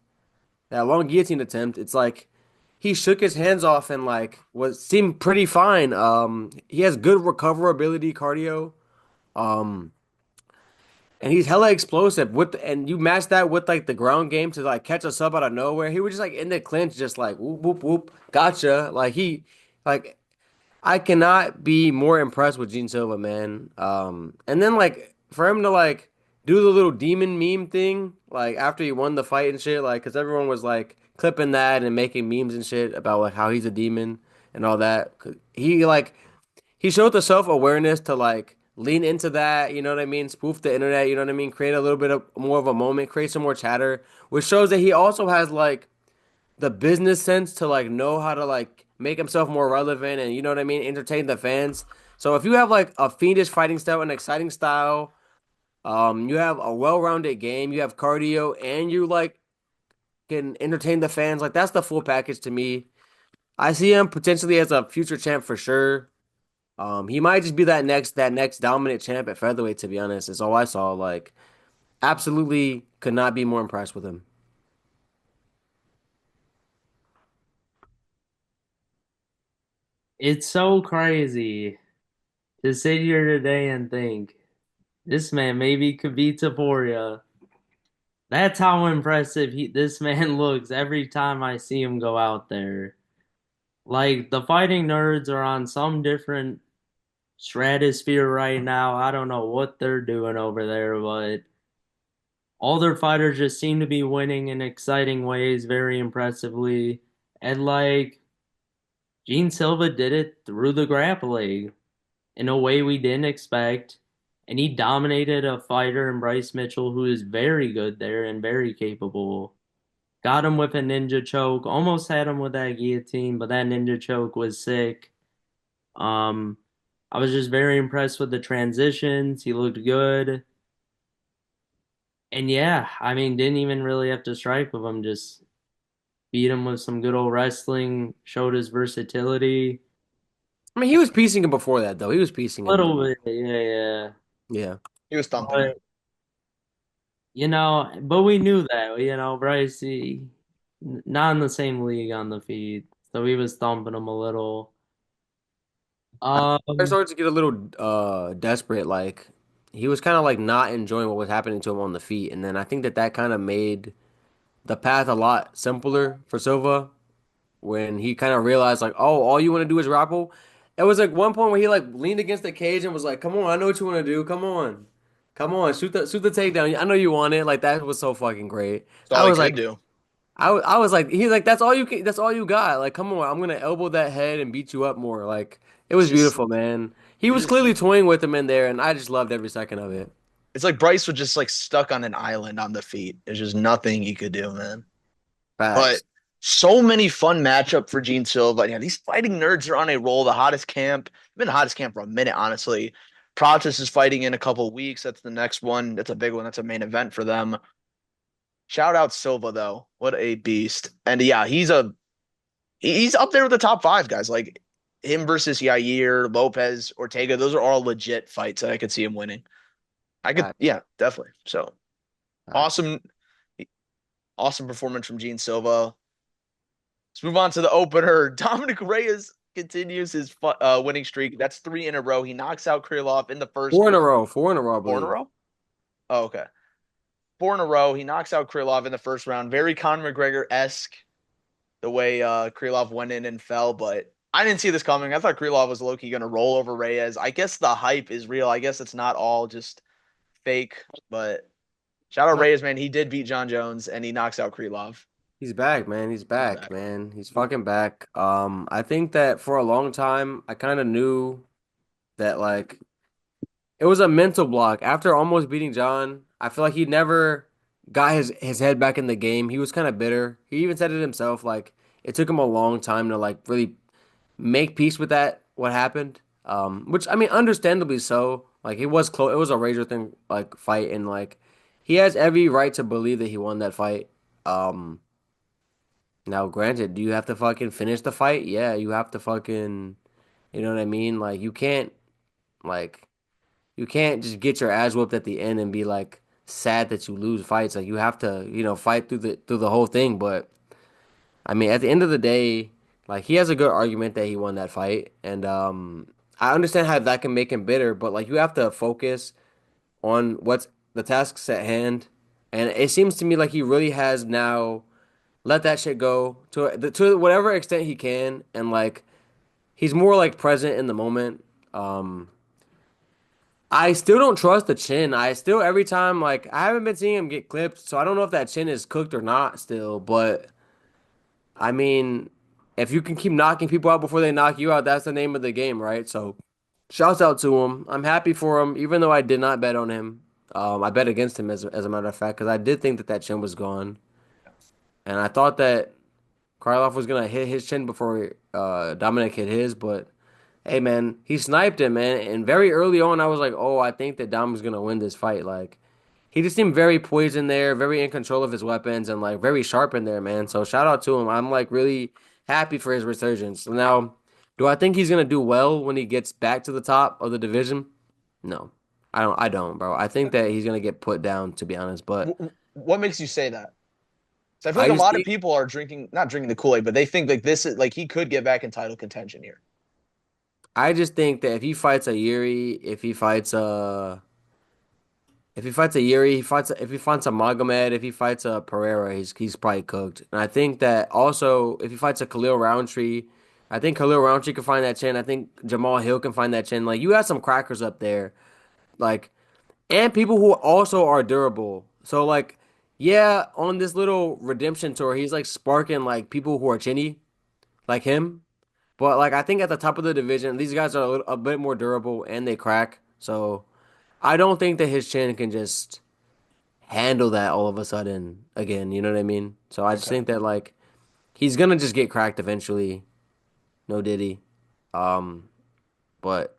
that long guillotine attempt, it's like he shook his hands off and like was seemed pretty fine. He has good recoverability cardio. Um, and he's hella explosive and you match that with like the ground game to like catch a sub out of nowhere. He was just like in the clinch, just like whoop whoop whoop, gotcha. Like I cannot be more impressed with Gene Silva, man. And then like for him to like do the little demon meme thing, like after he won the fight and shit, like because everyone was like clipping that and making memes and shit about like how he's a demon and all that. 'Cause he showed the self awareness to like lean into that, you know what I mean? Spoof the internet, you know what I mean? Create a little bit of more of a moment, create some more chatter, which shows that he also has like the business sense to like know how to like make himself more relevant and you know what I mean, entertain the fans. So if you have like a fiendish fighting style, an exciting style, you have a well-rounded game, you have cardio, and you like can entertain the fans, like that's the full package to me. I see him potentially as a future champ for sure. He might just be that next dominant champ at featherweight, to be honest. Is all I saw. Like, absolutely could not be more impressed with him. It's so crazy. to sit here today and think this man maybe could beat Taporia. That's how impressive this man looks every time I see him go out there. Like the fighting nerds are on some different stratosphere right now. I don't know what they're doing over there, but all their fighters just seem to be winning in exciting ways, very impressively. And like Gene Silva did it through the grappling in a way we didn't expect. And he dominated a fighter in Bryce Mitchell who is very good there and very capable. Got him with a ninja choke, almost had him with that guillotine, but that ninja choke was sick. Um, I was just very impressed with the transitions. He looked good. And yeah, I mean, didn't even really have to strike with him, just beat him with some good old wrestling, showed his versatility. I mean, he was piecing him before that, though. He was piecing A him. little bit, yeah, yeah. Yeah. He was thumping him. But, but we knew that, Bryce, not in the same league on the feet. So he was thumping him a little. I Um, started to get a little desperate. Like he was kind of like not enjoying what was happening to him on the feet, and then I think that that kind of made the path a lot simpler for Silva when he kind of realized like, oh, all you want to do is grapple. It was like one point where he like leaned against the cage and was like, "Come on, I know what you want to do. Come on, shoot the takedown. I know you want it." Like that was so fucking great. That's I all he was could like, do. I was like, he's like, that's all you can, that's all you got. Like, come on, I'm gonna elbow that head and beat you up more. Like, it It's was just, beautiful, man. He you was just clearly toying with him in there, and I just loved every second of it. it's like Bryce was just like stuck on an island on the feet. There's just nothing he could do, man. But Facts. so many fun matchup for Gene Silva. Yeah, these fighting nerds are on a roll. The hottest camp. Been the hottest camp for a minute, honestly. Protus is fighting in a couple of weeks. That's the next one. That's a big one. That's a main event for them. Shout out Silva though. What a beast. And yeah, he's up there with the top five guys. Like him versus Yair, Lopez, Ortega. Those are all legit fights that I could see him winning. I could, Facts. yeah, definitely. So Facts. awesome, awesome performance from Gene Silva. Let's move on to the opener. Dominic Reyes continues his winning streak. That's three in a row. He knocks out Krylov in the first Four in a row, I four in a believe. row. Oh, okay. Four in a row. He knocks out Krylov in the first round. Very Conor McGregor-esque the way Krylov went in and fell, but I didn't see this coming. I thought Krylov was low-key going to roll over Reyes. I guess the hype is real. I guess it's not all just fake, but shout out No, Reyes, man. He did beat John Jones and he knocks out Krylov. he's back, man. He's He's back, back. man. He's fucking back. I think that for a long time, I kind of knew that like it was a mental block after almost beating John. I feel like he never got his head back in the game. He was kind of bitter. He even said it himself. Like it took him a long time to like really make peace with that what happened. Which I mean, understandably so. Like it was close. It was a razor thin like fight, and like he has every right to believe that he won that fight. Um, Now, granted, do you have to fucking finish the fight? Yeah, you have to fucking, you know what I mean? Like like you can't just get your ass whooped at the end and be like sad that you lose fights. Like you have to, fight through the whole thing. But I mean, at the end of the day, like he has a good argument that he won that fight, and I understand how that can make him bitter. But like you have to focus on what's the tasks at hand, and it seems to me like he really has now let that shit go to whatever extent he can, and like he's more like present in the moment. Um, I still don't trust the chin. I still every time like I haven't been seeing him get clipped, so I don't know if that chin is cooked or not still. But I mean, if you can keep knocking people out before they knock you out, that's the name of the game, right? So, shouts out to him. I'm happy for him, even though I did not bet on him. I bet against him as a matter of fact, because I did think that that chin was gone, and I thought that Karloff was gonna hit his chin before Dominic hit his, but hey, man, he sniped him, man. And very early on, I was like, oh, I think that Dom's gonna win this fight. Like, he just seemed very poised in there, very in control of his weapons, and like very sharp in there, man. So shout out to him. I'm like really happy for his resurgence. Now, do I think he's gonna do well when he gets back to the top of the division? No, I don't. I don't, bro. I think that he's gonna get put down, to be honest. But What makes you say that? So I feel I like a just lot of think people are not drinking the Kool-Aid, but they think like this is like he could get back in title contention here. I just think that if he fights a Yuri, if he fights a Magomed, if he fights a Pereira, he's probably cooked. And I think that also if he fights a Khalil Roundtree, I think Khalil Roundtree can find that chin. I think Jamal Hill can find that chin. Like you got some crackers up there, like and people who also are durable. So like, yeah, on this little redemption tour, he's like sparking like people who are chinny, like him. But like I think at the top of the division, these guys are a bit more durable and they crack. So I don't think that his chin can just handle that all of a sudden again. You know what I mean? So I just Okay. think that like he's gonna just get cracked eventually. No Diddy. Um, but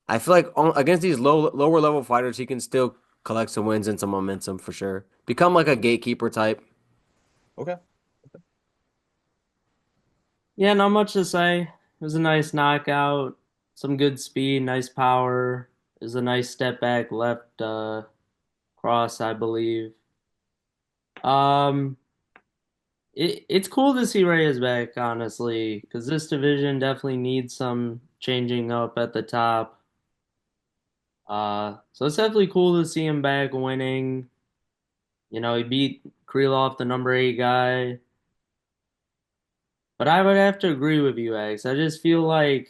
I feel like against these lower level fighters, he can still collect some wins and some momentum for sure. Become like a gatekeeper type. Okay. Yeah, not much to say. It was a nice knockout, some good speed, nice power. It was a nice step back left cross, I believe. Um, it's cool to see Reyes back, honestly, because this division definitely needs some changing up at the top. So it's definitely cool to see him back winning. You know, he beat Krylov, the number 8 guy. But I would have to agree with you, X. I just feel like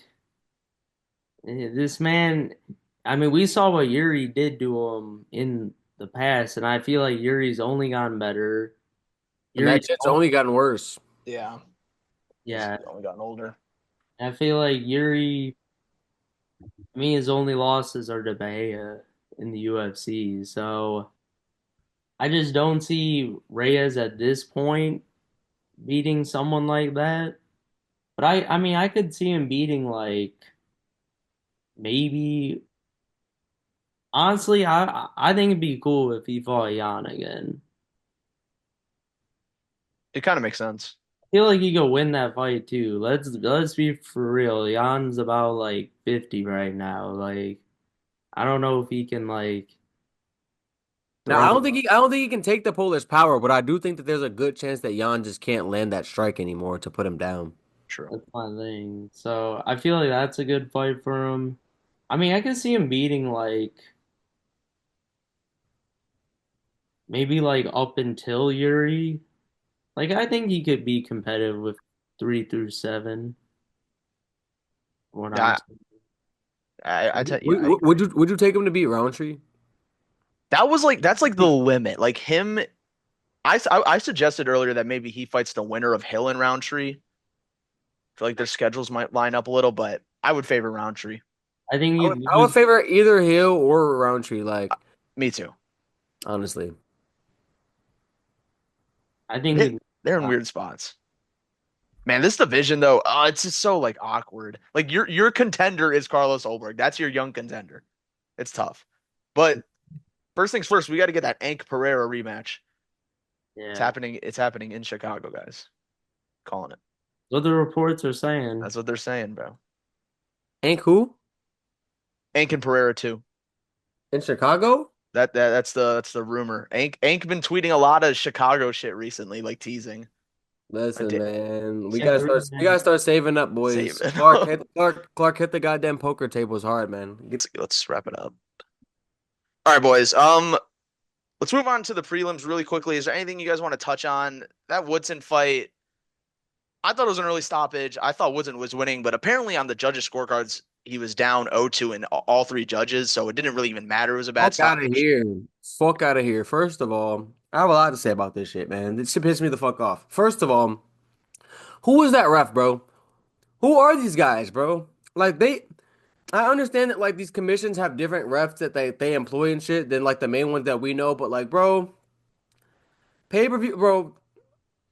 this man, I mean, we saw what Yuri did to him in the past, and I feel like Yuri's only gotten better. And that Yuri's, shit's only gotten worse. Yeah. He's yeah, only gotten older. I feel like Yuri, I mean, his only losses are to Bahia in the UFC. So I just don't see Reyes at this point beating someone like that. But I mean, I could see him beating like maybe. Honestly, I think it'd be cool if he fought Jan again. It kind of makes sense. I feel like he could win that fight too. Let's be for real. Jan's about like 50 right now. Like I don't know if he can like Now throw. I don't think he can take the Polish power, but I do think that there's a good chance that Jan just can't land that strike anymore to put him down. True. That's my thing. So I feel like that's a good fight for him. I mean, I can see him beating like maybe like up until Yuri. Like I think he could be competitive with 3 through 7. What I'm Yeah, I tell yeah, I Would, agree. would you take him to beat Roundtree? That's like the limit. Like him, I suggested earlier that maybe he fights the winner of Hill and Roundtree. I feel like their schedules might line up a little, but I would favor Roundtree. I think you'd I would lose. favor either Hill or Roundtree, like Me too. honestly. I think They, you'd. they're in weird spots. Man, this division though, it's just so like awkward. Like your contender is Carlos Ulberg. That's your young contender. It's tough. But first things first, we got to get that Ank Pereira rematch. It's Yeah, happening. It's happening in Chicago, guys. Calling it. what the reports are saying. That's what they're saying, bro. Ain't who? Ank and Pereira too. In Chicago? That's the rumor. Ank been tweeting a lot of Chicago shit recently, like teasing. I Listen, did man, Yeah, the we rematch. gotta start saving up, save boys. it. Clark hit the goddamn poker tables hard, man. Let's wrap it up. All right, boys. Let's move on to the prelims really quickly. Is there anything you guys want to touch on? That Woodson fight, I thought it was an early stoppage. I thought Woodson was winning, but apparently on the judges' scorecards, he was down 0-2 in all three judges, so it didn't really even matter. It was a bad Fuck out of stoppage. here. Fuck out of here. First of all, I have a lot to say about this shit, man. This shit pissed me the fuck off. First of all, who was that ref, bro? Who are these guys, bro? Like I understand that like these commissions have different refs that they employ and shit than like the main ones that we know, but like, bro, pay-per-view, bro.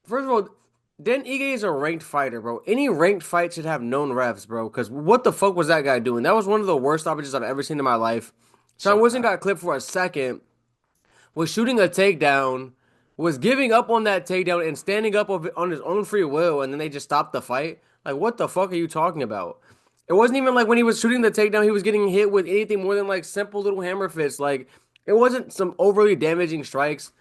First of all, Dan Ige is a ranked fighter, bro. Any ranked fight should have known refs, bro. Because what the fuck was that guy doing? That was one of the worst stoppages I've ever seen in my life. So Sean Wilson bad. got clipped for a second, was shooting a takedown, was giving up on that takedown and standing up on his own free will, and then they just stopped the fight. Like, what the fuck are you talking about? It wasn't even like when he was shooting the takedown, he was getting hit with anything more than like simple little hammer fists. Like, it wasn't some overly damaging strikes.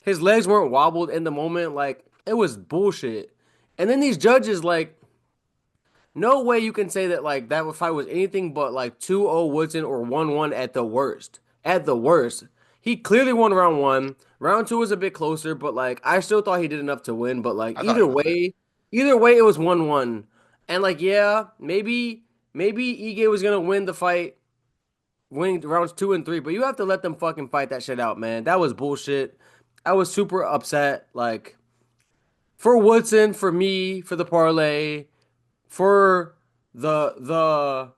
His legs weren't wobbled in the moment. Like, it was bullshit. And then these judges, like, no way you can say that like that fight was anything but like 2-0 Woodson or 1-1 at the worst. At the worst. He clearly won round one. Round two was a bit closer, but like I still thought he did enough to win. But like I thought he won it. either way, it was 1-1. And like, yeah, maybe Ige was gonna win the fight, winning rounds two and three, but you have to let them fucking fight that shit out, man. That was bullshit. I was super upset. Like for Woodson, for me, for the parlay, for the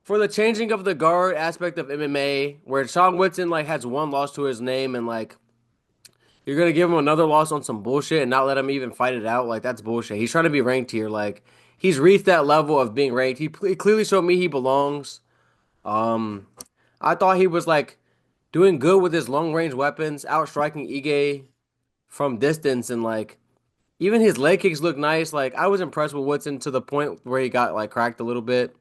for the changing of the guard aspect of MMA, where Sean Woodson like has one loss to his name, and like you're gonna give him another loss on some bullshit and not let him even fight it out. Like that's bullshit. He's trying to be ranked here. Like he's reached that level of being ranked. He clearly showed me he belongs. Um, I thought he was like doing good with his long range weapons, outstriking Ige from distance, and like even his leg kicks look nice. Like I was impressed with Woodson to the point where he got like cracked a little bit.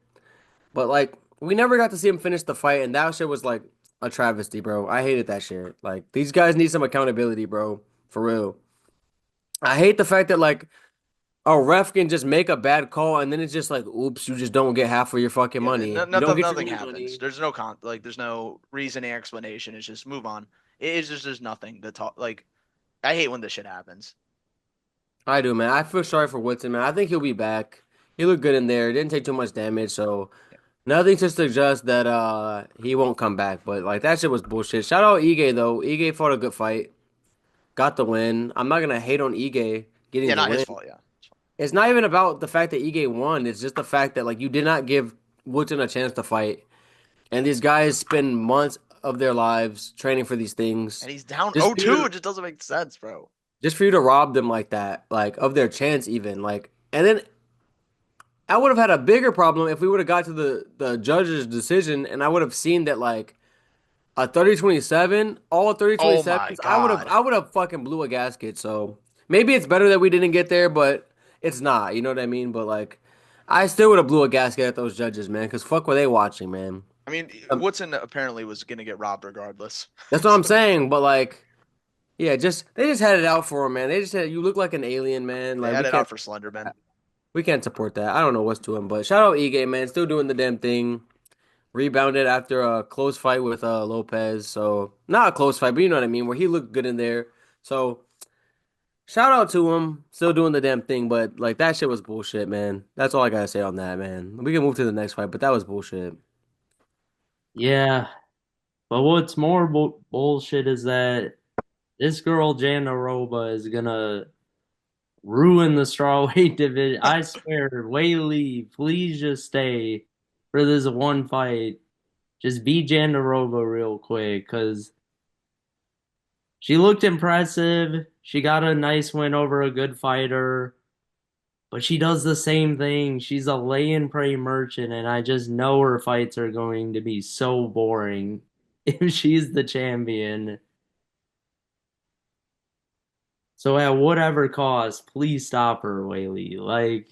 But like we never got to see him finish the fight, and that shit was like a travesty, bro. I hated that shit. Like these guys need some accountability, bro. For real. I hate the fact that like a ref can just make a bad call and then it's just like, oops, you just don't get half of your fucking Yeah, money. You don't nothing get your nothing real happens. money. There's no there's no reasoning explanation. It's just move on. It is just there's nothing to talk like I hate when this shit happens. I do, man. I feel sorry for Woodson, man. I think he'll be back. He looked good in there. Didn't take too much damage, so Yeah. nothing to suggest that he won't come back. But like that shit was bullshit. Shout out Ige though. Ige fought a good fight. Got the win. I'm not gonna hate on Ige getting Yeah, the not his win. fault, yeah. It's not even about the fact that Ige won. It's just the fact that like you did not give Woodson a chance to fight. And these guys spend months of their lives training for these things. And he's down Just for you 0-2. to It just doesn't make sense, bro. rob them like that, like of their chance even. Like and then I would have had a bigger problem if we would have got to the judge's decision and I would have seen that like a 30-27, all Oh my 30-27s, God. I would have fucking blew a gasket. So maybe it's better that we didn't get there, but it's not. You know what I mean? But like, I still would have blew a gasket at those judges, man. Because fuck were they watching, man? I mean, Um, Woodson apparently was gonna get robbed regardless. that's what I'm So saying. But like, yeah, just they just had it out for him, man. They just said you look like an alien, man. they Like had it out for Slenderman. we can't support that. I don't know what's to him, but shout out Ige, man. Still doing the damn thing. Rebounded after a close fight with Lopez. So not a close fight, but you know what I mean, where he looked good in there. So shout out to him, still doing the damn thing, but like that shit was bullshit, man. That's all I gotta say on that, man. We can move to the next fight, but that was bullshit. Yeah, but what's more bullshit is that this girl Jandaroba is gonna ruin the strawweight division. I swear, Whaley, please just stay for this one fight. Just beat Jandaroba real quick, because she looked impressive. She got a nice win over a good fighter, but she does the same thing. She's a lay and pray merchant, and I just know her fights are going to be so boring if she's the champion. So at whatever cost, please stop her, Whaley. Like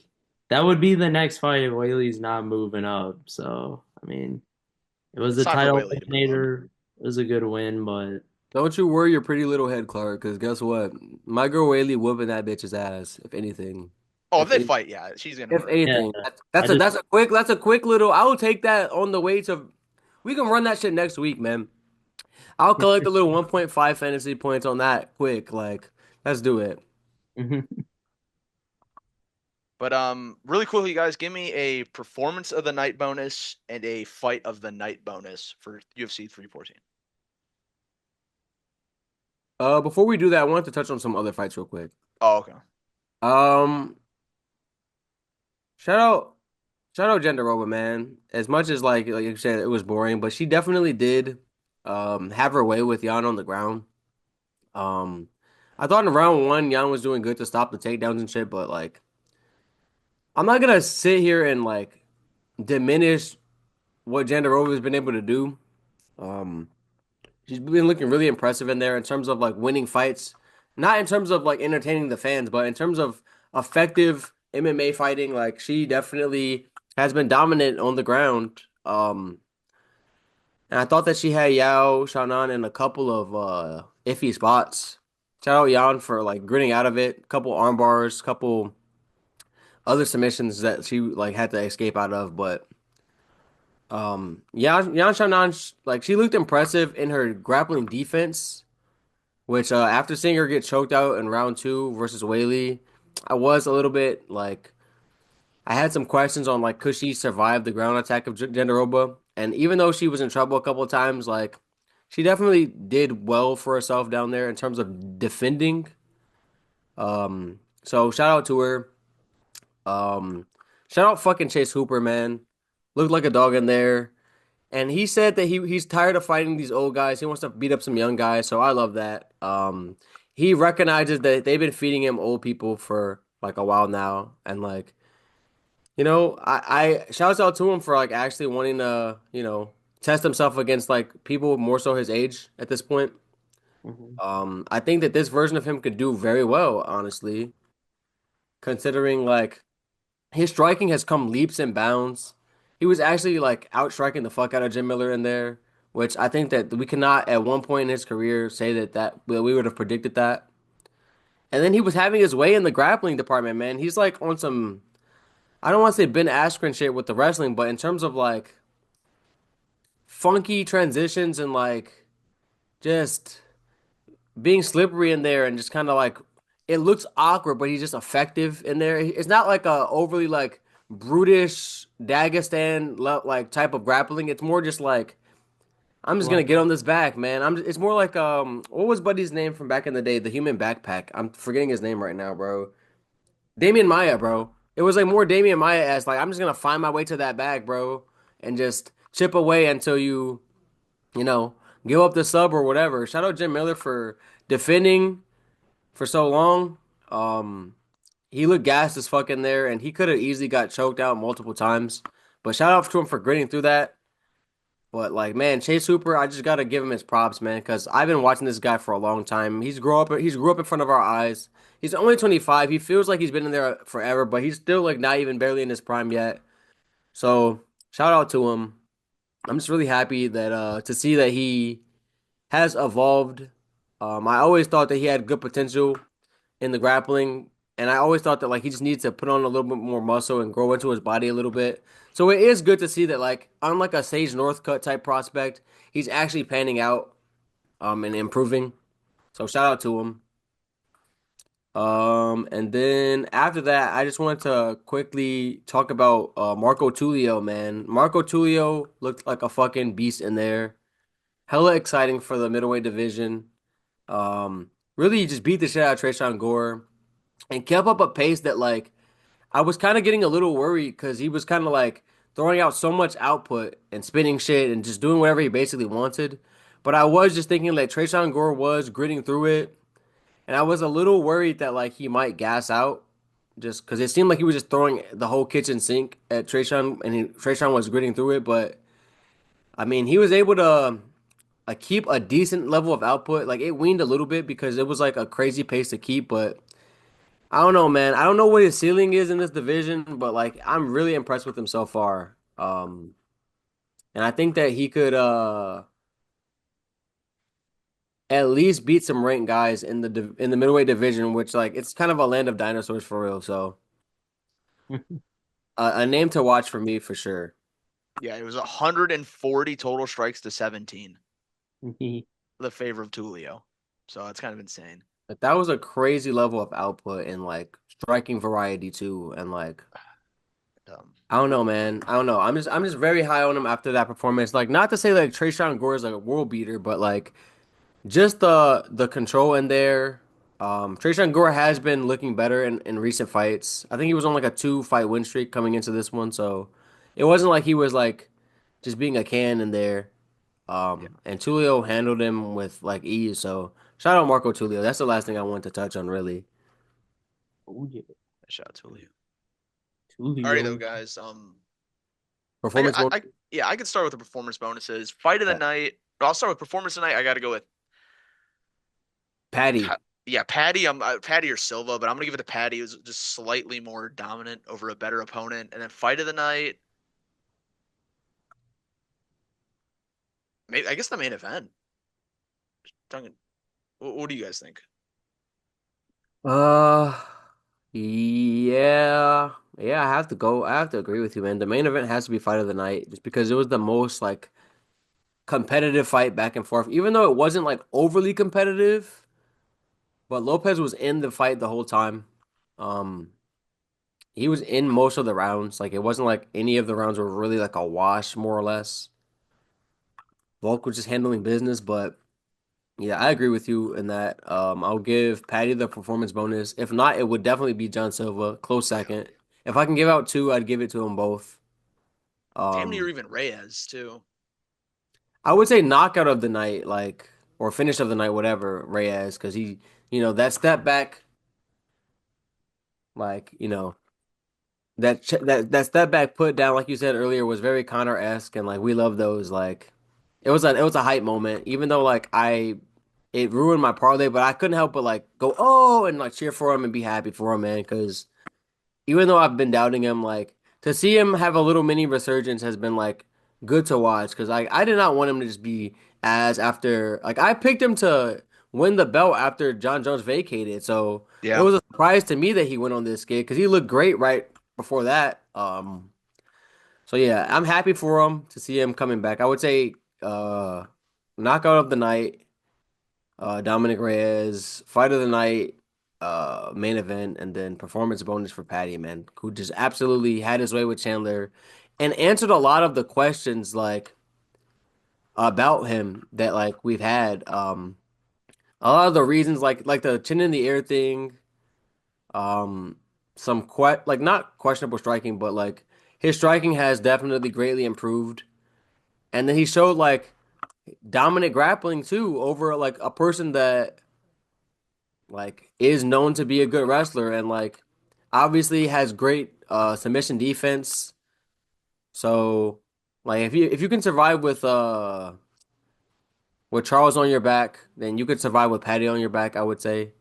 that would be the next fight if Whaley's not moving up. So I mean, it was It's a time for title Whaley to move up. eliminator. It was a good win, but Don't you worry your pretty little head, Clark, because guess what? My girl Whaley whooping that bitch's ass, if anything. Oh, if If they any, fight, yeah, she's gonna if murder her. yeah, anything. I just That's a quick little I'll take that on the way to we can run that shit next week, man. I'll collect the little 1.5 fantasy points on that quick. Like, let's do it. But really quickly, guys, give me a performance of the night bonus and a fight of the night bonus for UFC 314. Before we do that, I wanted to touch on some other fights real quick. Oh, okay. Um, shout out, shout out Jandaroba, man. As much as like you said, it was boring, but she definitely did have her way with Jan on the ground. Um, I thought in round one, Jan was doing good to stop the takedowns and shit, but like I'm not gonna sit here and like diminish what Jandaroba has been able to do. Um, she's been looking really impressive in there in terms of like winning fights, not in terms of like entertaining the fans, but in terms of effective MMA fighting. Like she definitely has been dominant on the ground. And I thought that she had Yao Shannon in a couple of iffy spots. Shout out Yan for like gritting out of it. Couple arm bars, couple other submissions that she like had to escape out of, but Yan Xiaonan, like she looked impressive in her grappling defense, which after seeing her get choked out in round two versus Whaley, I was a little bit like I had some questions on like could she survive the ground attack of Jandiroba, and even though she was in trouble a couple of times, like she definitely did well for herself down there in terms of defending. So shout out to her. Um, Shout out fucking Chase Hooper, man. Looked like a dog in there. And he said that he's tired of fighting these old guys. He wants to beat up some young guys. So I love that. He recognizes that they've been feeding him old people for like a while now. And like, I shouts out to him for like actually wanting to, test himself against like people more so his age at this point. Mhm. I think that this version of him could do very well, honestly, considering like his striking has come leaps and bounds. He was actually like out striking the fuck out of Jim Miller in there, which I think that we cannot at one point in his career say that we would have predicted that. And then he was having his way in the grappling department, man. He's like on some I don't want to say Ben Askren shit with the wrestling, but in terms of like funky transitions and like just being slippery in there and just kind of like it looks awkward, but he's just effective in there. It's not like a overly like brutish Dagestan like type of grappling. It's more just like I'm just gonna Well, get on this back, man. It's more like what was Buddy's name from back in the day? The Human Backpack. I'm forgetting his name right now, bro. Damian Maya, bro. It was like more Damian Maya as like I'm just gonna find my way to that bag, bro, and just chip away until you know, give up the sub or whatever. Shout out Jim Miller for defending for so long. Um, he looked gassed as fuck in there, and he could have easily got choked out multiple times. But shout out to him for gritting through that. But like, man, Chase Hooper, I just gotta give him his props, man, because I've been watching this guy for a long time. He's grew up in front of our eyes. He's only 25. He feels like he's been in there forever, but he's still like not even barely in his prime yet. So shout out to him. I'm just really happy that to see that he has evolved. I always thought that he had good potential in the grappling, and I always thought that like he just needs to put on a little bit more muscle and grow into his body a little bit. So it is good to see that like unlike a Sage Northcutt type prospect, he's actually panning out and improving. So shout out to him. And then after that, I just wanted to quickly talk about Marco Tulio, man. Marco Tulio looked like a fucking beast in there. Hella exciting for the middleweight division. Really he just beat the shit out of Trayshawn Gore and kept up a pace that like I was kind of getting a little worried because he was kind of like throwing out so much output and spinning shit and just doing whatever he basically wanted. But I was just thinking like Trayshawn Gore was gritting through it, and I was a little worried that like he might gas out just because it seemed like he was just throwing the whole kitchen sink at Trayshawn, and Trayshawn was gritting through it. But I mean, he was able to keep a decent level of output. Like it weaned a little bit because it was like a crazy pace to keep, but. I don't know, man. I don't know what his ceiling is in this division, but like I'm really impressed with him so far. And I think that he could at least beat some ranked guys in the middleweight division, which like it's kind of a land of dinosaurs for real. So a name to watch for me for sure. Yeah, it was 140 total strikes to 17, the favor of Tulio. So it's kind of insane. Like that was a crazy level of output and like striking variety too, and like Um, I don't know, man. I don't know. I'm just very high on him after that performance. Like not to say like Trayshawn Gore is like a world beater, but like. Just the control in there. Trayshawn Gore has been looking better in recent fights. I think he was on like a 2 fight win streak coming into this one, so it wasn't like he was like just being a can in there. yeah, And Tulio handled him with like ease. So shout out Marco Tulio. That's the last thing I wanted to touch on really. Oh yeah, shout out Tulio. Alrighty though, Tulio. guys. Performance bonus. Yeah, I could start with the performance bonuses. Fight of the Yeah. night. I'll start with performance tonight. I got to go with Patty. Yeah, Paddy. Paddy or Silva, but I'm gonna give it to Paddy. He was just slightly more dominant over a better opponent. And then fight of the night. Maybe I guess the main event. Duncan, what do you guys think? Uh yeah. Yeah, I have to go. I have to agree with you, man. The main event has to be fight of the night just because it was the most like competitive fight back and forth. Even though it wasn't like overly competitive, but Lopez was in the fight the whole time. Um, he was in most of the rounds. Like it wasn't like any of the rounds were really like a wash, more or less. Volk was just handling business, but yeah, I agree with you in that. I'll give Paddy the performance bonus. If not, it would definitely be John Silva, close Yeah. second. If I can give out two, I'd give it to them both. Damn near Um, even Reyes too. I would say knockout of the night, like or finish of the night, whatever, Reyes, because that step back, like that step back put down, like you said earlier, was very Connor-esque, and like we love those. Like it was a hype moment, even though like it ruined my parlay, but I couldn't help but like go oh and like cheer for him and be happy for him, man, because even though I've been doubting him, like to see him have a little mini resurgence has been like good to watch because I did not want him to just be as after like I picked him to win the belt after John Jones vacated, so it Yeah. was a surprise to me that he went on this gig because he looked great right before that. So yeah, I'm happy for him to see him coming back. I would say knockout of the night. Dominic Reyes, fight of the night, main event, and then performance bonus for Paddy, man, who just absolutely had his way with Chandler and answered a lot of the questions like about him that like we've had. A lot of the reasons like the chin in the air thing, um, like not questionable striking, but like his striking has definitely greatly improved. And then he showed like dominant grappling too over like a person that like is known to be a good wrestler and like obviously has great submission defense. So like if you can survive with Charles on your back, then you could survive with Patty on your back, I would say.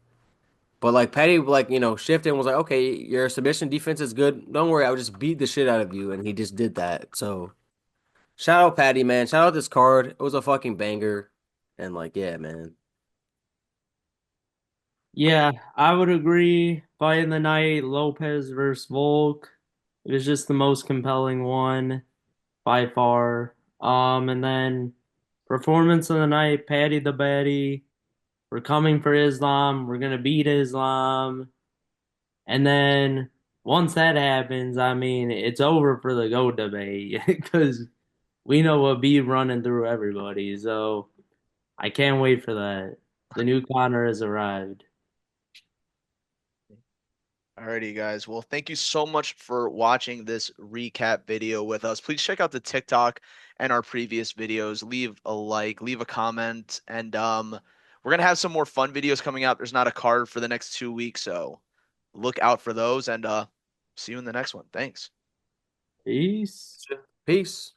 But like Patty like, shifted and was like, "Okay, your submission defense is good. Don't worry, I'll just beat the shit out of you." And he just did that. So, shout out Patty, man. Shout out this card. It was a fucking banger. And like, yeah, man. Yeah, I would agree. Fight in the night, Lopez versus Volk. It was just the most compelling one by far. And then performance of the night, Paddy the Baddy. We're coming for Islam. We're gonna beat Islam. And then once that happens, I mean, it's over for the GOAT debate because we know what be running through everybody. So I can't wait for that. The new Connor has arrived. Alrighty, guys. Well, thank you so much for watching this recap video with us. Please check out the TikTok and our previous videos. Leave a like, leave a comment, and we're gonna have some more fun videos coming out. There's not a card for the next 2 weeks, so look out for those, and see you in the next one. Thanks. Peace. Peace.